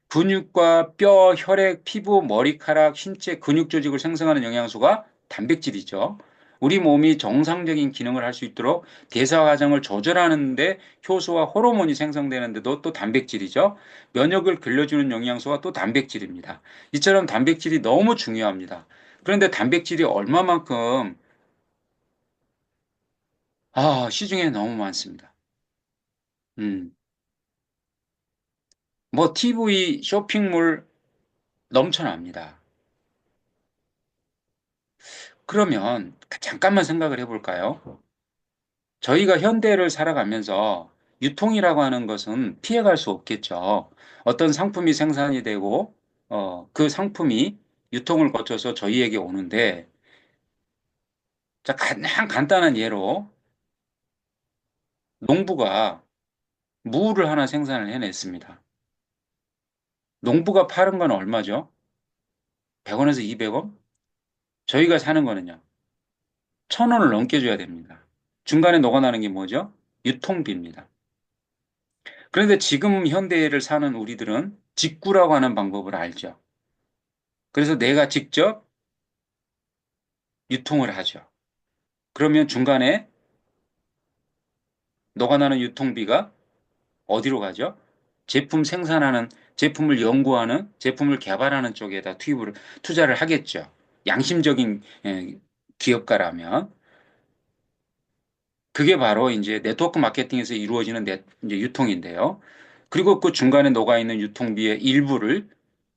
근육과 뼈, 혈액, 피부, 머리카락, 신체 근육 조직을 생성하는 영양소가 단백질이죠. 우리 몸이 정상적인 기능을 할 수 있도록 대사 과정을 조절하는데 효소와 호르몬이 생성되는데도 또 단백질이죠. 면역을 길러주는 영양소가 또 단백질입니다. 이처럼 단백질이 너무 중요합니다. 그런데 단백질이 얼마만큼 시중에 너무 많습니다. 뭐 TV, 쇼핑몰 넘쳐납니다. 그러면 잠깐만 생각을 해볼까요? 저희가 현대를 살아가면서 유통이라고 하는 것은 피해갈 수 없겠죠. 어떤 상품이 생산이 되고 그 상품이 유통을 거쳐서 저희에게 오는데, 자, 가장 간단한 예로 농부가 무를 하나 생산을 해냈습니다. 농부가 파는 건 얼마죠? 100원에서 200원? 저희가 사는 거는요, 1000원을 넘게 줘야 됩니다. 중간에 녹아나는 게 뭐죠? 유통비입니다. 그런데 지금 현대를 사는 우리들은 직구라고 하는 방법을 알죠. 그래서 내가 직접 유통을 하죠. 그러면 중간에 녹아나는 유통비가 어디로 가죠? 제품 생산하는, 제품을 연구하는, 제품을 개발하는 쪽에다 투자를 하겠죠. 양심적인 기업가라면. 그게 바로 이제 네트워크 마케팅에서 이루어지는 이제 유통인데요. 그리고 그 중간에 녹아있는 유통비의 일부를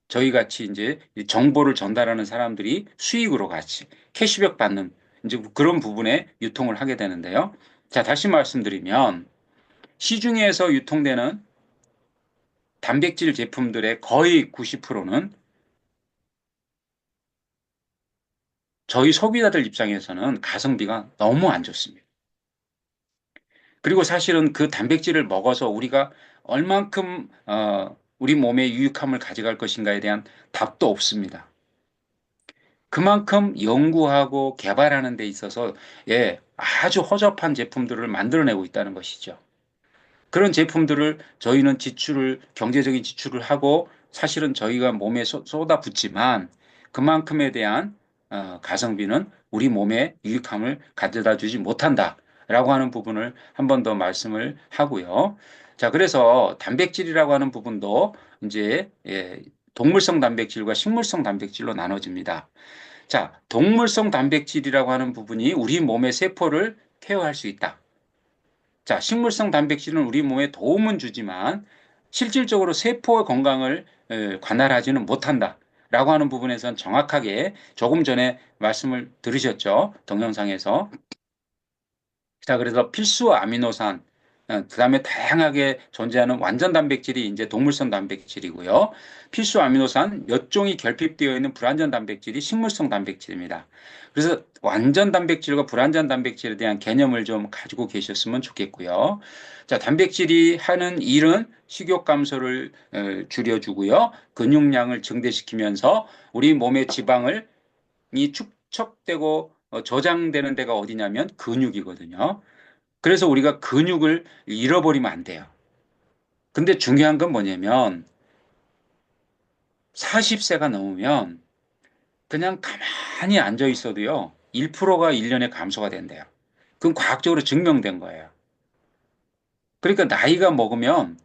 저희 같이 이제 정보를 전달하는 사람들이 수익으로 같이 캐시백 받는 이제 그런 부분에 유통을 하게 되는데요. 자, 다시 말씀드리면 시중에서 유통되는 단백질 제품들의 거의 90%는 저희 소비자들 입장에서는 가성비가 너무 안 좋습니다. 그리고 사실은 그 단백질을 먹어서 우리가 얼만큼 우리 몸에 유익함을 가져갈 것인가에 대한 답도 없습니다. 그만큼 연구하고 개발하는 데 있어서 아주 허접한 제품들을 만들어내고 있다는 것이죠. 그런 제품들을 저희는 경제적인 지출을 하고 사실은 저희가 몸에 쏟아붓지만 그만큼에 대한 가성비는 우리 몸에 유익함을 가져다 주지 못한다라고 하는 부분을 한 번 더 말씀을 하고요. 자, 그래서 단백질이라고 하는 부분도 이제 동물성 단백질과 식물성 단백질로 나눠집니다. 자, 동물성 단백질이라고 하는 부분이 우리 몸의 세포를 케어할 수 있다. 자, 식물성 단백질은 우리 몸에 도움은 주지만 실질적으로 세포의 건강을 관할하지는 못한다 라고 하는 부분에선 정확하게 조금 전에 말씀을 들으셨죠, 동영상에서. 자, 그래서 필수 아미노산, 그다음에 다양하게 존재하는 완전 단백질이 이제 동물성 단백질이고요. 필수 아미노산 몇 종이 결핍되어 있는 불완전 단백질이 식물성 단백질입니다. 그래서 완전 단백질과 불완전 단백질에 대한 개념을 좀 가지고 계셨으면 좋겠고요. 자, 단백질이 하는 일은 식욕 감소를 줄여주고요. 근육량을 증대시키면서 우리 몸의 지방을 이 축적되고 저장되는 데가 어디냐면 근육이거든요. 그래서 우리가 근육을 잃어버리면 안 돼요. 근데 중요한 건 뭐냐면 40세가 넘으면 그냥 가만히 앉아 있어도요. 1%가 1년에 감소가 된대요. 그건 과학적으로 증명된 거예요. 그러니까 나이가 먹으면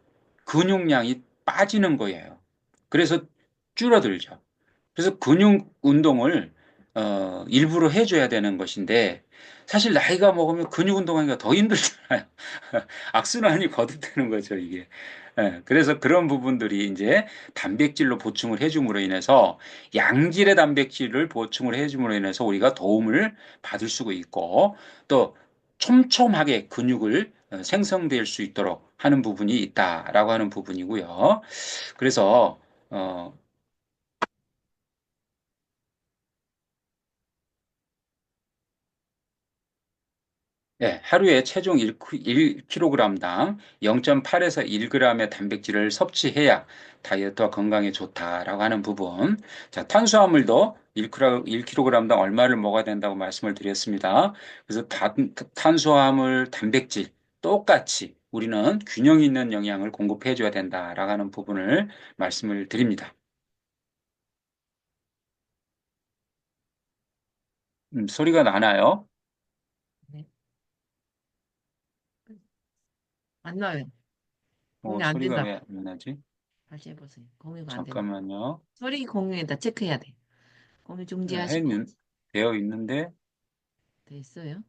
근육량이 빠지는 거예요. 그래서 줄어들죠. 그래서 근육 운동을 일부러 해줘야 되는 것인데 사실 나이가 먹으면 근육 운동하기가 더 힘들잖아요. 악순환이 거듭되는 거죠, 이게. 예, 그래서 그런 부분들이 이제 단백질로 보충을 해줌으로 인해서 양질의 단백질을 보충을 해줌으로 인해서 우리가 도움을 받을 수가 있고 또 촘촘하게 근육을 생성될 수 있도록 하는 부분이 있다라고 하는 부분이고요. 그래서 네, 하루에 체중 1kg당 0.8에서 1g의 단백질을 섭취해야 다이어트와 건강에 좋다라고 하는 부분. 자, 탄수화물도 1kg당 얼마를 먹어야 된다고 말씀을 드렸습니다. 그래서 탄수화물, 단백질 똑같이 우리는 균형 있는 영양을 공급해 줘야 된다라고 하는 부분을 말씀을 드립니다. 소리가 나나요? 네. 안 나요. 공유 안 소리가 된다. 왜 안 나지? 다시 해보세요. 공유가 안 된다. 잠깐만요. 소리 공유에다 체크해야 돼. 공유 중지하시고. 되어 있는데 돼 있어요?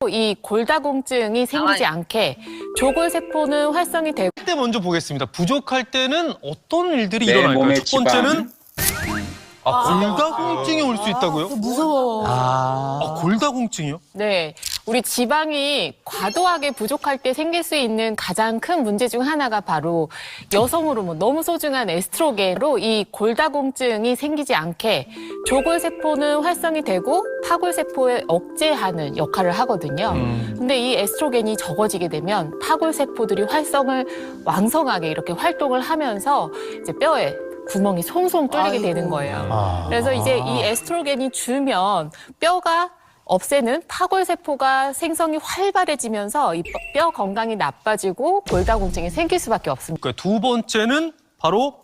이 골다공증이 생기지 나와요. 않게 조골세포는 활성이 되고 때 먼저 보겠습니다. 부족할 때는 어떤 일들이 내 일어날까요? 몸의 첫 번째는 지방, 골다공증이 올 수 있다고요? 무서워. 골다공증이요? 네. 우리 지방이 과도하게 부족할 때 생길 수 있는 가장 큰 문제 중 하나가 바로 여성 호르몬, 너무 소중한 에스트로겐으로 이 골다공증이 생기지 않게 조골세포는 활성이 되고 파골세포에 억제하는 역할을 하거든요. 근데 이 에스트로겐이 적어지게 되면 파골세포들이 활성을 왕성하게 이렇게 활동을 하면서 이제 뼈에 구멍이 송송 뚫리게 되는 거예요. 그래서 이제 이 에스트로겐이 줄면 뼈가 없애는 파골세포가 생성이 활발해지면서 이 뼈 건강이 나빠지고 골다공증이 생길 수밖에 없습니다. 그러니까 두 번째는 바로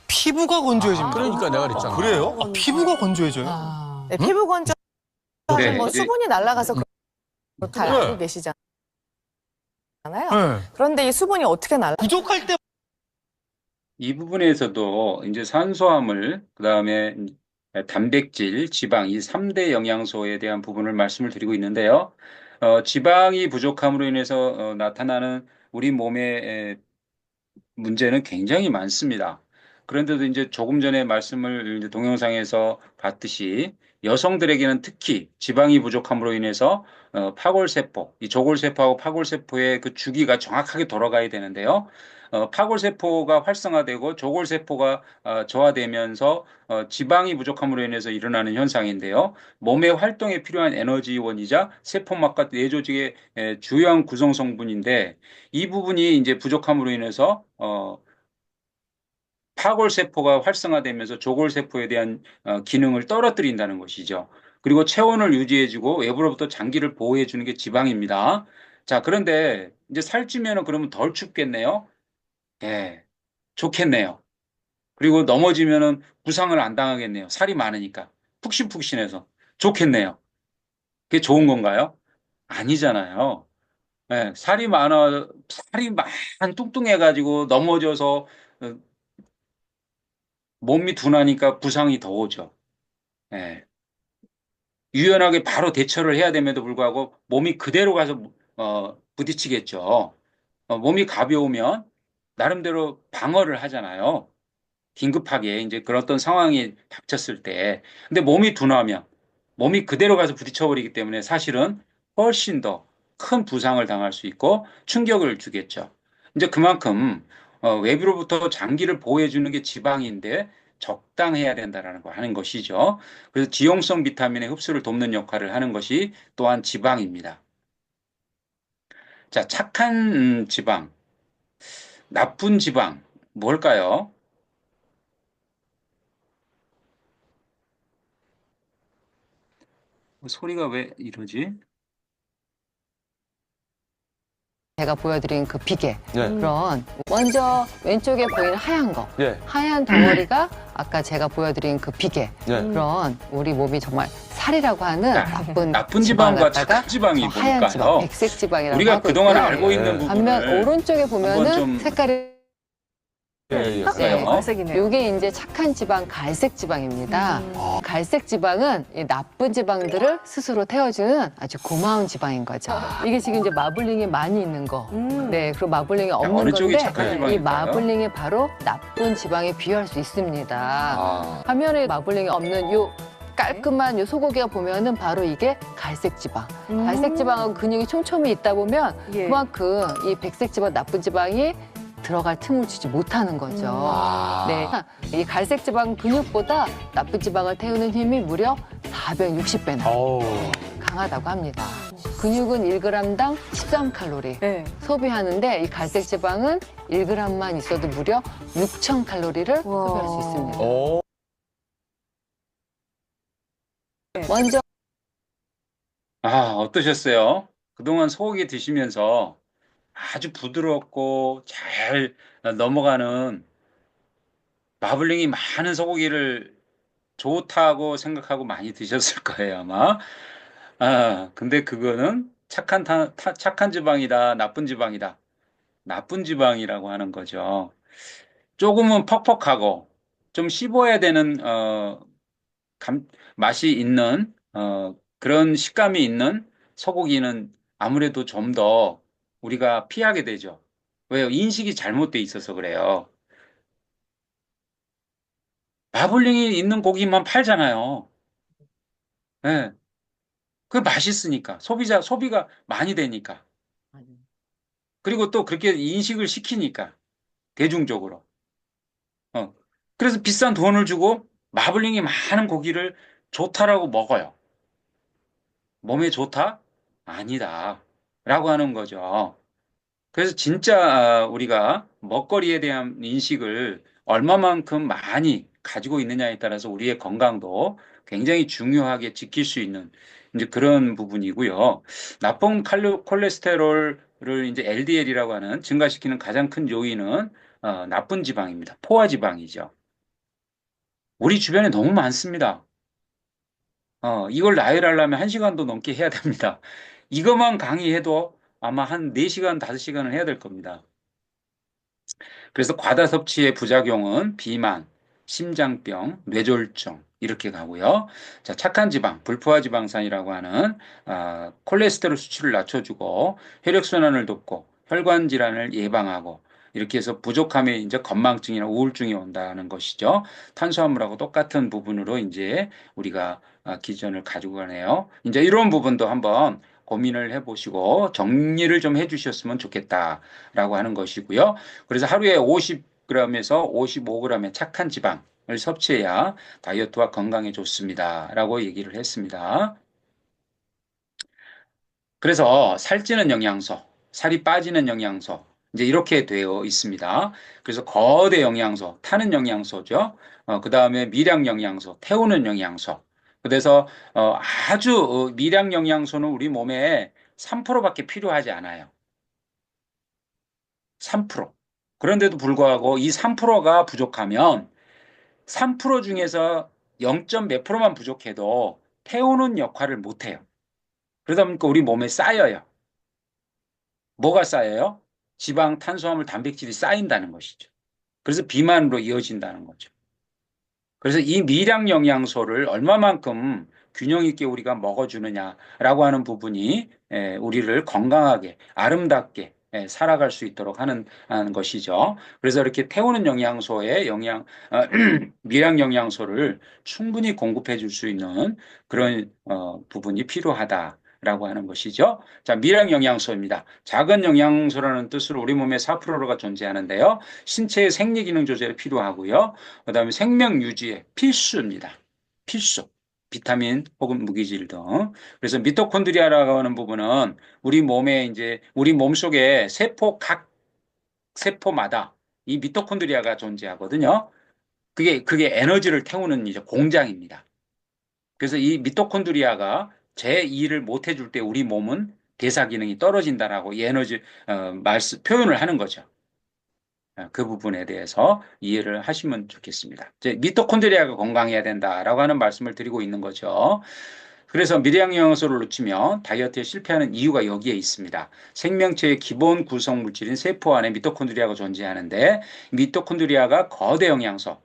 피부가 건조해집니다. 그러니까 내가 그랬잖아. 그래요? 피부가 건조해져요? 네, 피부 건조하면 네, 뭐 이제- 수분이 날아가서 그렇다 네. 알고 계시잖아요. 네. 그런데 이 수분이 어떻게 날아? 부족할 때 이 부분에서도 이제 산소화물, 그다음에 단백질, 지방 이 3대 영양소에 대한 부분을 말씀을 드리고 있는데요. 지방이 부족함으로 인해서 나타나는 우리 몸의 문제는 굉장히 많습니다. 그런데도 이제 조금 전에 말씀을 이제 동영상에서 봤듯이 여성들에게는 특히 지방이 부족함으로 인해서 파골세포, 이 조골세포하고 파골세포의 그 주기가 정확하게 돌아가야 되는데요. 파골세포가 활성화되고 조골세포가 저하되면서 지방이 부족함으로 인해서 일어나는 현상인데요. 몸의 활동에 필요한 에너지원이자 세포막과 뇌조직의 주요한 구성 성분인데 이 부분이 이제 부족함으로 인해서 파골세포가 활성화되면서 조골세포에 대한 기능을 떨어뜨린다는 것이죠. 그리고 체온을 유지해주고 외부로부터 장기를 보호해주는 게 지방입니다. 자, 그런데 이제 살찌면은 그러면 덜 춥겠네요. 예, 좋겠네요. 그리고 넘어지면은 부상을 안 당하겠네요. 살이 많으니까. 푹신푹신해서. 좋겠네요. 그게 좋은 건가요? 아니잖아요. 예, 살이 뚱뚱해가지고 넘어져서 몸이 둔하니까 부상이 더 오죠. 예. 유연하게 바로 대처를 해야 됨에도 불구하고 몸이 그대로 가서 부딪히겠죠. 몸이 가벼우면 나름대로 방어를 하잖아요. 긴급하게 이제 그런 어떤 상황이 닥쳤을 때. 근데 몸이 둔하면 몸이 그대로 가서 부딪혀버리기 때문에 사실은 훨씬 더 큰 부상을 당할 수 있고 충격을 주겠죠. 이제 그만큼 외부로부터 장기를 보호해주는 게 지방인데 적당해야 된다라는 거 하는 것이죠. 그래서 지용성 비타민의 흡수를 돕는 역할을 하는 것이 또한 지방입니다. 자, 착한 지방, 나쁜 지방, 뭘까요? 소리가 왜 이러지? 제가 보여드린 그 비계 네. 그런 먼저 왼쪽에 보이는 하얀 거 네. 하얀 덩어리가 아까 제가 보여드린 그 비계 네. 그런 우리 몸이 정말 살이라고 하는 나쁜 지방과 갖다가 착한 지방이 하얀 지방, 뭘까요? 백색 지방이라고 우리가 하고 그동안 있고요. 알고 있는 반면 부분을 오른쪽에 한번 보면은 좀 색깔이 예, 예. 갈까요? 요게 이제 착한 지방, 갈색 지방입니다. 갈색 지방은 이 나쁜 지방들을 스스로 태워주는 아주 고마운 지방인 거죠. 이게 지금 이제 마블링에 많이 있는 거. 네, 그리고 마블링이 없는 어느 쪽이 건데 착한 이 지방일까요? 마블링이 바로 나쁜 지방에 비유할 수 있습니다. 화면에 마블링이 없는 요 깔끔한 요 소고기가 보면은 바로 이게 갈색 지방. 갈색 지방하고 근육이 촘촘히 있다 보면 그만큼 이 백색 지방, 나쁜 지방이 들어갈 틈을 주지 못하는 거죠. 네, 이 갈색 지방 근육보다 나쁜 지방을 태우는 힘이 무려 460배나 강하다고 합니다. 근육은 1g당 13칼로리 소비하는데 이 갈색 지방은 1g만 있어도 무려 6,000칼로리를 소비할 수 있습니다. 먼저 어떠셨어요? 그동안 소고기 드시면서 아주 부드럽고 잘 넘어가는 마블링이 많은 소고기를 좋다고 생각하고 많이 드셨을 거예요, 아마. 근데 그거는 착한 지방이다, 나쁜 지방이다. 나쁜 지방이라고 하는 거죠. 조금은 퍽퍽하고 좀 씹어야 되는 맛이 있는 그런 식감이 있는 소고기는 아무래도 좀 더 우리가 피하게 되죠. 왜요? 인식이 잘못돼 있어서 그래요. 마블링이 있는 고기만 팔잖아요. 예. 그 맛있으니까 소비가 많이 되니까. 그리고 또 그렇게 인식을 시키니까 대중적으로. 그래서 비싼 돈을 주고 마블링이 많은 고기를 좋다라고 먹어요. 몸에 좋다? 아니다. 라고 하는 거죠. 그래서 진짜 우리가 먹거리에 대한 인식을 얼마만큼 많이 가지고 있느냐에 따라서 우리의 건강도 굉장히 중요하게 지킬 수 있는 이제 그런 부분이고요. 나쁜 콜레스테롤을 이제 LDL이라고 하는 증가시키는 가장 큰 요인은 나쁜 지방입니다. 포화 지방이죠. 우리 주변에 너무 많습니다. 이걸 나열하려면 1시간도 넘게 해야 됩니다. 이것만 강의해도 아마 한 4시간, 5시간을 해야 될 겁니다. 그래서 과다 섭취의 부작용은 비만, 심장병, 뇌졸중 이렇게 가고요. 자, 착한 지방, 불포화 지방산이라고 하는 콜레스테롤 수치를 낮춰주고 혈액순환을 돕고 혈관 질환을 예방하고 이렇게 해서 부족함에 이제 건망증이나 우울증이 온다는 것이죠. 탄수화물하고 똑같은 부분으로 이제 우리가 기전을 가지고 가네요. 이제 이런 부분도 한번 고민을 해보시고 정리를 좀 해주셨으면 좋겠다라고 하는 것이고요. 그래서 하루에 50g에서 55g의 착한 지방을 섭취해야 다이어트와 건강에 좋습니다라고 얘기를 했습니다. 그래서 살찌는 영양소, 살이 빠지는 영양소 이제 이렇게 되어 있습니다. 그래서 거대 영양소, 타는 영양소죠. 그 다음에 미량 영양소, 태우는 영양소. 그래서 아주 미량 영양소는 우리 몸에 3%밖에 필요하지 않아요. 3%. 그런데도 불구하고 이 3%가 부족하면 3% 중에서 0. 몇 프로만 부족해도 태우는 역할을 못해요. 그러다 보니까 우리 몸에 쌓여요. 뭐가 쌓여요? 지방, 탄수화물, 단백질이 쌓인다는 것이죠. 그래서 비만으로 이어진다는 거죠. 그래서 이 미량 영양소를 얼마만큼 균형 있게 우리가 먹어주느냐라고 하는 부분이 우리를 건강하게 아름답게 살아갈 수 있도록 하는 것이죠. 그래서 이렇게 태우는 영양소의 미량 영양소를 충분히 공급해 줄 수 있는 그런 부분이 필요하다. 라고 하는 것이죠. 자, 미량 영양소입니다. 작은 영양소라는 뜻으로 우리 몸에 4%가 존재하는데요. 신체의 생리 기능 조절에 필요하고요. 그다음에 생명 유지에 필수입니다. 필수. 비타민 혹은 무기질 등. 그래서 미토콘드리아라고 하는 부분은 우리 몸에 이제 우리 몸 속에 각 세포마다 이 미토콘드리아가 존재하거든요. 그게 에너지를 태우는 이제 공장입니다. 그래서 이 미토콘드리아가 제 일을 못 해줄 때 우리 몸은 대사 기능이 떨어진다라고 이 에너지 표현을 하는 거죠. 그 부분에 대해서 이해를 하시면 좋겠습니다. 이제 미토콘드리아가 건강해야 된다라고 하는 말씀을 드리고 있는 거죠. 그래서 미량 영양소를 놓치면 다이어트에 실패하는 이유가 여기에 있습니다. 생명체의 기본 구성 물질인 세포 안에 미토콘드리아가 존재하는데 미토콘드리아가 거대 영양소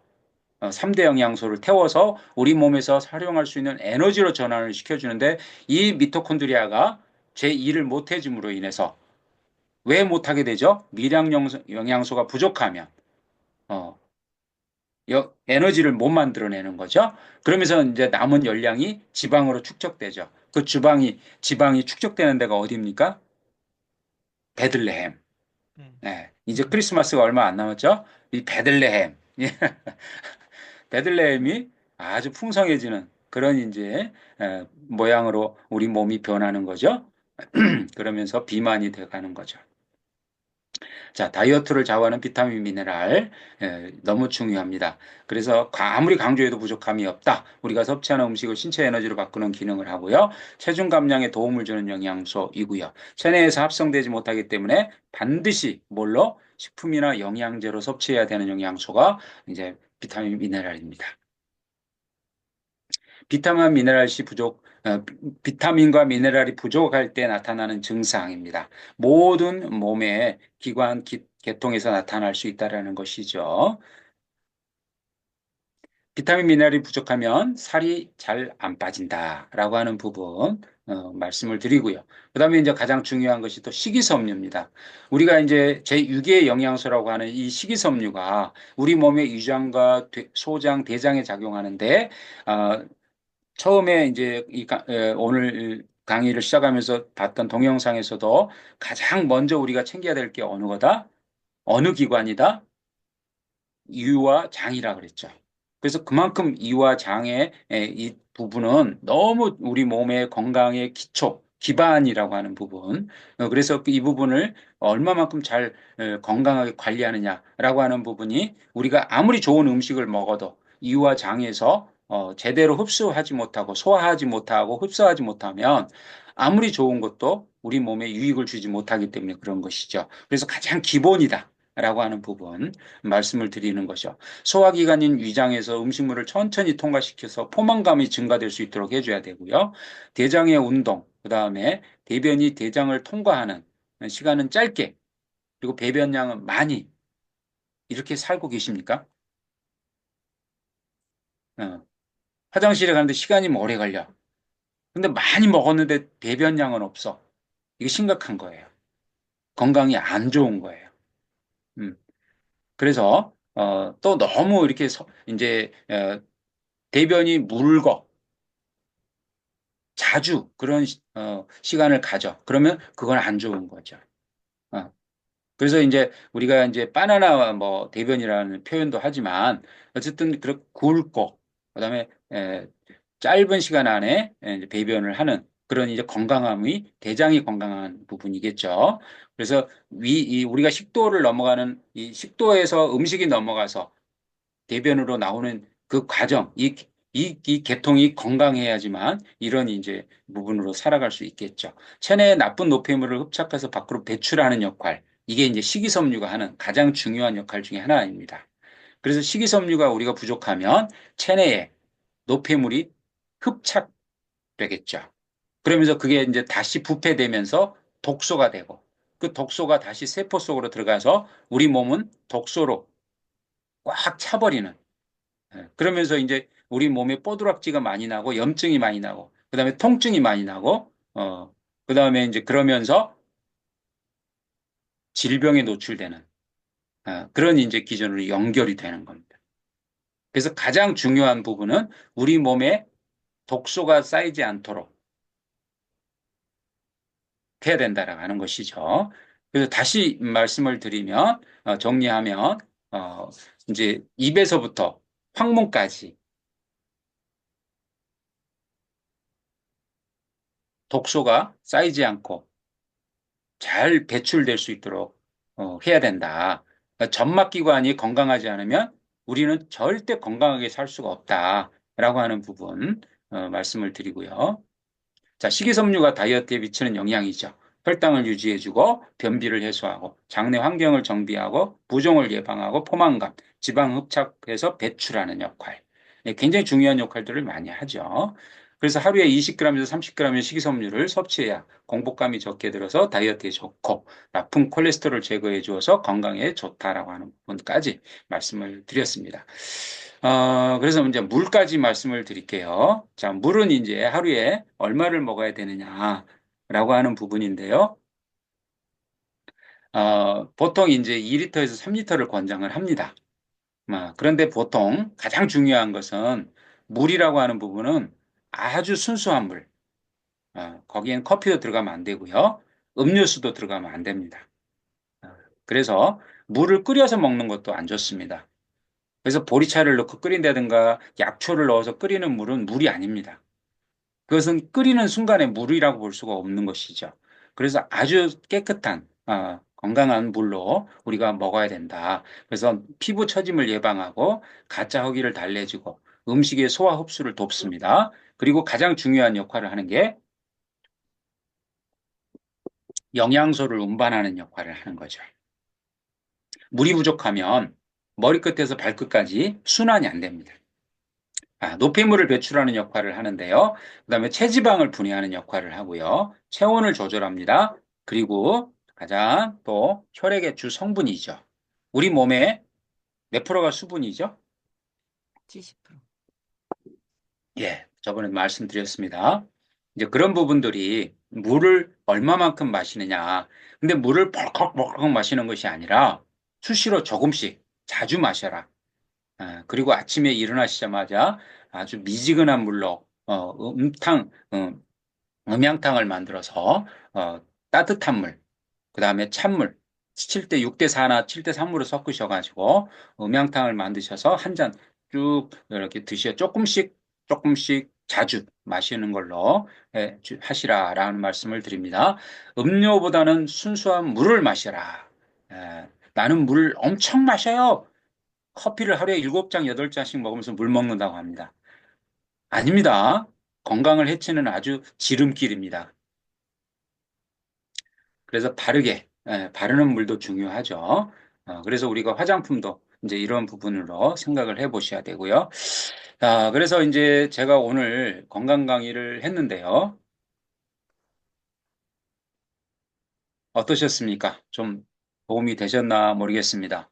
3대 영양소를 태워서 우리 몸에서 활용할 수 있는 에너지로 전환을 시켜주는데 이 미토콘드리아가 제 일을 못 해줌으로 인해서 왜 못하게 되죠? 미량 영양소가 부족하면 에너지를 못 만들어내는 거죠. 그러면서 이제 남은 열량이 지방으로 축적되죠. 그 지방이 축적되는 데가 어디입니까? 베들레헴. 네, 이제 크리스마스가 얼마 안 남았죠? 이 베들레헴. 베들레헴이 아주 풍성해지는 그런 이제 모양으로 우리 몸이 변하는 거죠. 그러면서 비만이 돼가는 거죠. 자, 다이어트를 좌우하는 비타민, 미네랄 너무 중요합니다. 그래서 아무리 강조해도 부족함이 없다. 우리가 섭취하는 음식을 신체 에너지로 바꾸는 기능을 하고요. 체중 감량에 도움을 주는 영양소이고요. 체내에서 합성되지 못하기 때문에 반드시 뭘로? 식품이나 영양제로 섭취해야 되는 영양소가 이제 비타민, 미네랄입니다. 비타민과 미네랄이 부족할 때 나타나는 증상입니다. 모든 몸의 기관, 계통에서 나타날 수 있다는 것이죠. 비타민, 미네랄이 부족하면 살이 잘 안 빠진다라고 하는 부분 말씀을 드리고요. 그 다음에 이제 가장 중요한 것이 또 식이섬유입니다. 우리가 이제 제6의 영양소라고 하는 이 식이섬유가 우리 몸의 위장과 소장, 대장에 작용하는데 처음에 이제 오늘 강의를 시작하면서 봤던 동영상에서도 가장 먼저 우리가 챙겨야 될 게 어느 거다? 어느 기관이다? 이와 장이라 그랬죠. 그래서 그만큼 이와 장의 이 부분은 너무 우리 몸의 건강의 기반이라고 하는 부분. 그래서 이 부분을 얼마만큼 잘 건강하게 관리하느냐라고 하는 부분이 우리가 아무리 좋은 음식을 먹어도 이와 장에서 제대로 흡수하지 못하고 소화하지 못하고 흡수하지 못하면 아무리 좋은 것도 우리 몸에 유익을 주지 못하기 때문에 그런 것이죠. 그래서 가장 기본이다. 라고 하는 부분 말씀을 드리는 거죠. 소화기관인 위장에서 음식물을 천천히 통과시켜서 포만감이 증가될 수 있도록 해줘야 되고요. 대장의 운동, 그 다음에 대변이 대장을 통과하는 시간은 짧게, 그리고 배변량은 많이. 이렇게 살고 계십니까? 화장실에 가는데 시간이 오래 걸려. 근데 많이 먹었는데 배변량은 없어. 이게 심각한 거예요. 건강이 안 좋은 거예요. 그래서 또 너무 이렇게 이제 대변이 물고 자주 그런 시간을 가져. 그러면 그건 안 좋은 거죠. 그래서 이제 우리가 이제 바나나 뭐 대변이라는 표현도 하지만 어쨌든 그렇게 굵고 그다음에 짧은 시간 안에 이제 배변을 하는 그런 이제 건강함이 대장이 건강한 부분이겠죠. 그래서 우리가 식도를 넘어가는 이 식도에서 음식이 넘어가서 대변으로 나오는 그 과정, 이 계통이 건강해야지만 이런 이제 부분으로 살아갈 수 있겠죠. 체내에 나쁜 노폐물을 흡착해서 밖으로 배출하는 역할, 이게 이제 식이섬유가 하는 가장 중요한 역할 중에 하나입니다. 그래서 식이섬유가 우리가 부족하면 체내에 노폐물이 흡착되겠죠. 그러면서 그게 이제 다시 부패되면서 독소가 되고 그 독소가 다시 세포 속으로 들어가서 우리 몸은 독소로 꽉 차버리는 그러면서 이제 우리 몸에 뽀드락지가 많이 나고 염증이 많이 나고 그다음에 통증이 많이 나고 그다음에 이제 그러면서 질병에 노출되는 그런 이제 기전으로 연결이 되는 겁니다. 그래서 가장 중요한 부분은 우리 몸에 독소가 쌓이지 않도록 돼야 된다라고 하는 것이죠. 그래서 다시 말씀을 드리면, 정리하면, 이제 입에서부터 항문까지 독소가 쌓이지 않고 잘 배출될 수 있도록 해야 된다. 그러니까 점막기관이 건강하지 않으면 우리는 절대 건강하게 살 수가 없다라고 하는 부분 말씀을 드리고요. 자, 식이섬유가 다이어트에 미치는 영향이죠. 혈당을 유지해주고 변비를 해소하고 장내 환경을 정비하고 부종을 예방하고 포만감, 지방 흡착해서 배출하는 역할. 굉장히 중요한 역할들을 많이 하죠. 그래서 하루에 20g에서 30g의 식이섬유를 섭취해야 공복감이 적게 들어서 다이어트에 좋고 나쁜 콜레스테롤 제거해 주어서 건강에 좋다라고 하는 부분까지 말씀을 드렸습니다. 그래서 이제 물까지 말씀을 드릴게요. 자, 물은 이제 하루에 얼마를 먹어야 되느냐라고 하는 부분인데요. 보통 이제 2리터에서 3리터를 권장을 합니다. 그런데 보통 가장 중요한 것은 물이라고 하는 부분은 아주 순수한 물. 거기엔 커피도 들어가면 안 되고요. 음료수도 들어가면 안 됩니다. 그래서 물을 끓여서 먹는 것도 안 좋습니다. 그래서 보리차를 넣고 끓인다든가 약초를 넣어서 끓이는 물은 물이 아닙니다. 그것은 끓이는 순간에 물이라고 볼 수가 없는 것이죠. 그래서 아주 깨끗한 건강한 물로 우리가 먹어야 된다. 그래서 피부 처짐을 예방하고 가짜 허기를 달래주고 음식의 소화 흡수를 돕습니다. 그리고 가장 중요한 역할을 하는 게 영양소를 운반하는 역할을 하는 거죠. 물이 부족하면 머리끝에서 발끝까지 순환이 안 됩니다. 노폐물을 배출하는 역할을 하는데요. 그 다음에 체지방을 분해하는 역할을 하고요. 체온을 조절합니다. 그리고 가장 또 혈액의 주 성분이죠. 우리 몸에 몇 프로가 수분이죠? 70%. 예, 저번에 말씀드렸습니다. 이제 그런 부분들이 물을 얼마만큼 마시느냐. 근데 물을 벌컥벌컥 마시는 것이 아니라 수시로 조금씩 자주 마셔라. 그리고 아침에 일어나시자마자 아주 미지근한 물로 음양탕을 만들어서 따뜻한 물, 그 다음에 찬물 7대 6대 4나 7대 3으로 섞으셔가지고 음양탕을 만드셔서 한 잔 쭉 이렇게 드셔 조금씩 자주 마시는 걸로 하시라라는 말씀을 드립니다. 음료보다는 순수한 물을 마셔라. 나는 물 엄청 마셔요. 커피를 하루에 7잔, 8잔씩 먹으면서 물 먹는다고 합니다. 아닙니다. 건강을 해치는 아주 지름길입니다. 그래서 바르는 물도 중요하죠. 그래서 우리가 화장품도 이제 이런 부분으로 생각을 해 보셔야 되고요. 그래서 이제 제가 오늘 건강 강의를 했는데요. 어떠셨습니까? 좀 도움이 되셨나 모르겠습니다.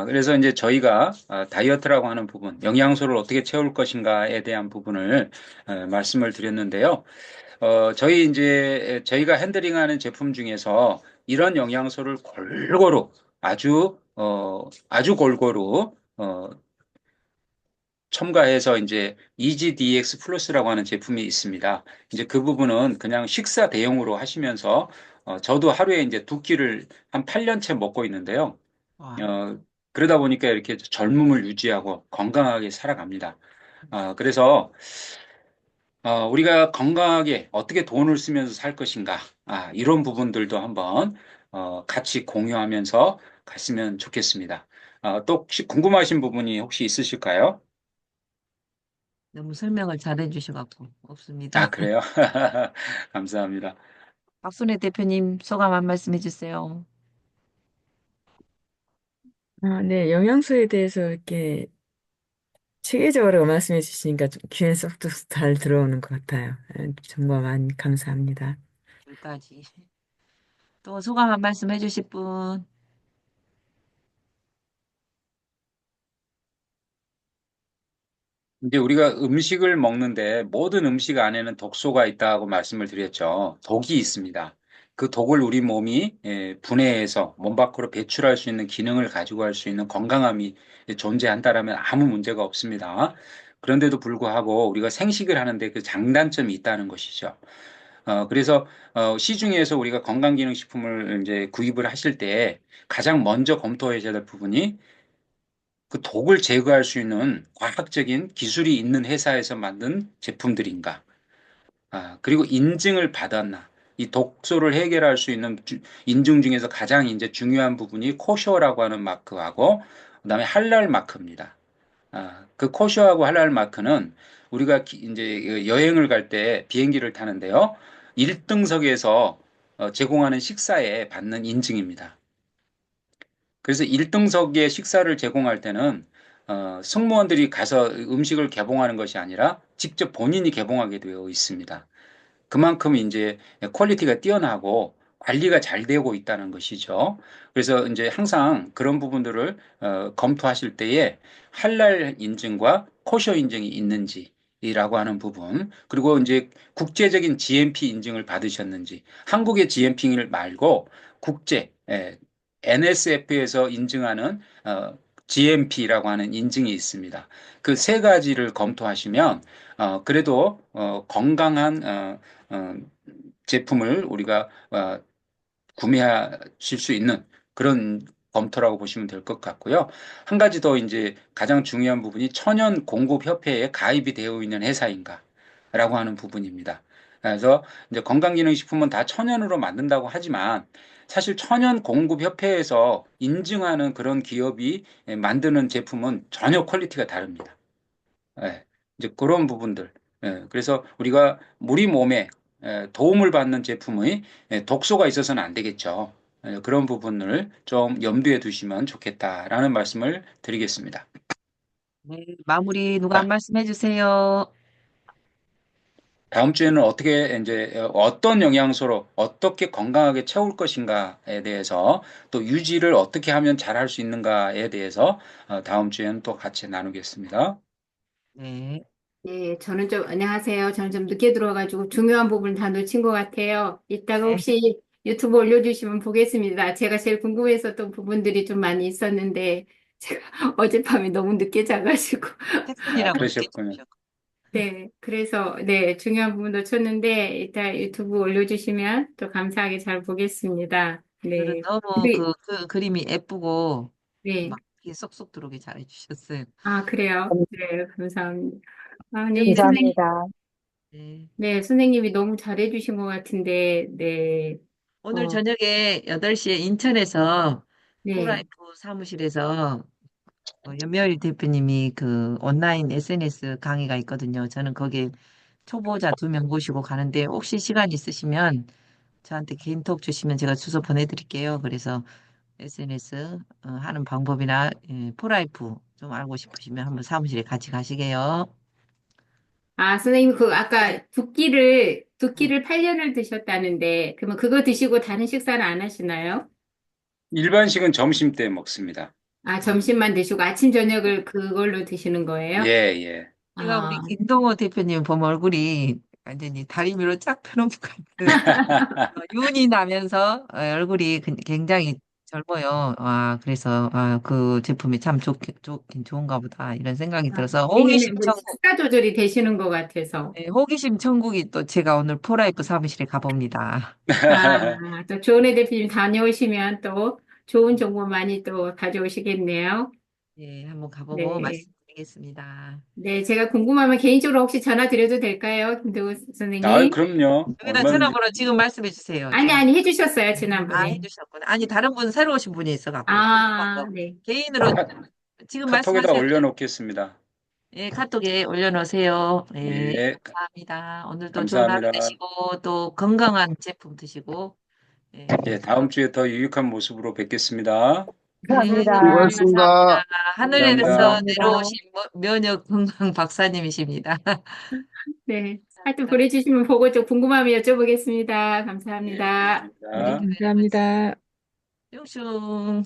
그래서 이제 저희가 다이어트라고 하는 부분, 영양소를 어떻게 채울 것인가에 대한 부분을 말씀을 드렸는데요. 저희가 핸들링하는 제품 중에서 이런 영양소를 골고루 아주 골고루 첨가해서 이제 EGDX 플러스라고 하는 제품이 있습니다. 이제 그 부분은 그냥 식사 대용으로 하시면서 저도 하루에 이제 2끼를 한 8년째 먹고 있는데요. 그러다 보니까 이렇게 젊음을 유지하고 건강하게 살아갑니다. 그래서 우리가 건강하게 어떻게 돈을 쓰면서 살 것인가, 이런 부분들도 한번 같이 공유하면서 갔으면 좋겠습니다. 또 혹시 궁금하신 부분이 혹시 있으실까요? 너무 설명을 잘해 주셔갖고 없습니다. 그래요? 감사합니다. 박순애 대표님 소감 한 말씀 해주세요. 네, 영양소에 대해서 이렇게 체계적으로 말씀해 주시니까 좀 귀에 쏙쏙 잘 들어오는 것 같아요. 정말 많이 감사합니다. 여기까지. 또 소감 한 말씀 해주실 분. 이제 우리가 음식을 먹는데 모든 음식 안에는 독소가 있다고 말씀을 드렸죠. 독이 있습니다. 그 독을 우리 몸이 분해해서 몸 밖으로 배출할 수 있는 기능을 가지고 할 수 있는 건강함이 존재한다라면 아무 문제가 없습니다. 그런데도 불구하고 우리가 생식을 하는데 그 장단점이 있다는 것이죠. 그래서 시중에서 우리가 건강기능식품을 이제 구입을 하실 때 가장 먼저 검토하셔야 될 부분이 그 독을 제거할 수 있는 과학적인 기술이 있는 회사에서 만든 제품들인가? 그리고 인증을 받았나? 이 독소를 해결할 수 있는 인증 중에서 가장 이제 중요한 부분이 코쇼라고 하는 마크하고 그다음에 할랄 마크입니다. 그 코쇼하고 할랄 마크는 우리가 이제 여행을 갈 때 비행기를 타는데요. 1등석에서 제공하는 식사에 받는 인증입니다. 그래서 1등석의 식사를 제공할 때는 승무원들이 가서 음식을 개봉하는 것이 아니라 직접 본인이 개봉하게 되어 있습니다. 그만큼 이제 퀄리티가 뛰어나고 관리가 잘 되고 있다는 것이죠. 그래서 이제 항상 그런 부분들을 검토하실 때에 할랄 인증과 코쇼 인증이 있는지라고 하는 부분, 그리고 이제 국제적인 GMP 인증을 받으셨는지, 한국의 GMP를 말고 국제 NSF에서 인증하는 GMP라고 하는 인증이 있습니다. 그 세 가지를 검토하시면 그래도 건강한 제품을 우리가 구매하실 수 있는 그런 검토라고 보시면 될 것 같고요. 한 가지 더 이제 가장 중요한 부분이 천연 공급 협회에 가입이 되어 있는 회사인가라고 하는 부분입니다. 그래서 이제 건강기능식품은 다 천연으로 만든다고 하지만 사실 천연 공급 협회에서 인증하는 그런 기업이 만드는 제품은 전혀 퀄리티가 다릅니다. 이제 그런 부분들. 그래서 우리가 우리 몸에 도움을 받는 제품의 독소가 있어서는 안 되겠죠. 그런 부분을 좀 염두에 두시면 좋겠다라는 말씀을 드리겠습니다. 네, 마무리 누가 한 말씀 해주세요. 다음 주에는 어떻게 이제 어떤 영양소로 어떻게 건강하게 채울 것인가에 대해서 또 유지를 어떻게 하면 잘할 수 있는가에 대해서 다음 주에는 또 같이 나누겠습니다. 네. 네, 안녕하세요. 저는 좀 늦게 들어와가지고 중요한 부분 다 놓친 것 같아요. 이따가 네. 혹시 유튜브 올려주시면 보겠습니다. 제가 제일 궁금했었던 부분들이 좀 많이 있었는데, 제가 어젯밤에 너무 늦게 자가지고. 텍슨이라고 늦게 그러셨군요. 주무셨고. 네, 그래서, 네, 중요한 부분 놓쳤는데, 이따 유튜브 올려주시면 또 감사하게 잘 보겠습니다. 네. 너무 그 그림이 예쁘고 네. 막 이렇게 쏙쏙 들어오게 잘해주셨어요. 아, 그래요? 네, 감사합니다. 네, 네, 선생님. 네. 네, 선생님이 너무 잘해주신 것 같은데, 네. 오늘 저녁에 8시에 인천에서 네. 프라이프 사무실에서 연명일 대표님이 그 온라인 SNS 강의가 있거든요. 저는 거기에 초보자 2명 모시고 가는데 혹시 시간 있으시면 저한테 개인톡 주시면 제가 주소 보내드릴게요. 그래서 SNS 하는 방법이나 프라이프 좀 알고 싶으시면 한번 사무실에 같이 가시게요. 아, 선생님, 아까 두끼를 8년을 드셨다는데, 그러면 그거 드시고 다른 식사는 안 하시나요? 일반식은 점심 때 먹습니다. 아, 점심만 드시고 아침, 저녁을 그걸로 드시는 거예요? 예. 제가 우리 아, 김동호 대표님 보면 얼굴이 완전히 다리 위로 쫙 펴놓은 것 같은 윤이 나면서 얼굴이 굉장히 젊어요. 그래서 그 제품이 참 좋긴 좋은가 보다 이런 생각이 들어서 선생님의 호기심 뭐 천국. 식사 조절이 되시는 것 같아서. 네, 호기심 천국이 또 제가 오늘 프라이프 사무실에 가봅니다. 또 조은혜 대표님 다녀오시면 또 좋은 정보 많이 또 가져오시겠네요. 네, 한번 가보고 네. 말씀드리겠습니다. 네, 제가 궁금하면 개인적으로 혹시 전화 드려도 될까요? 김도우 선생님? 그럼요. 여기다 전화번호 지금 말씀해 주세요. 아니, 해주셨어요, 지난번에. 해주셨구나. 아니, 다른 분 새로 오신 분이 있어갖고. 네. 개인으로 지금 카톡에다 말씀하세요. 올려놓겠습니다. 예, 카톡에 올려놓으세요. 네, 예, 감사합니다. 오늘도 좋은 하루 감사합니다. 되시고, 또 건강한 제품 드시고, 예, 다음 주에 더 유익한 모습으로 뵙겠습니다. 감사합니다. 하늘에서 감사합니다. 내려오신 면역 건강 박사님이십니다. 네. 하여튼 보내주시면 보고 좀 궁금하면 여쭤보겠습니다. 감사합니다. 예, 감사합니다. 뿅뿅.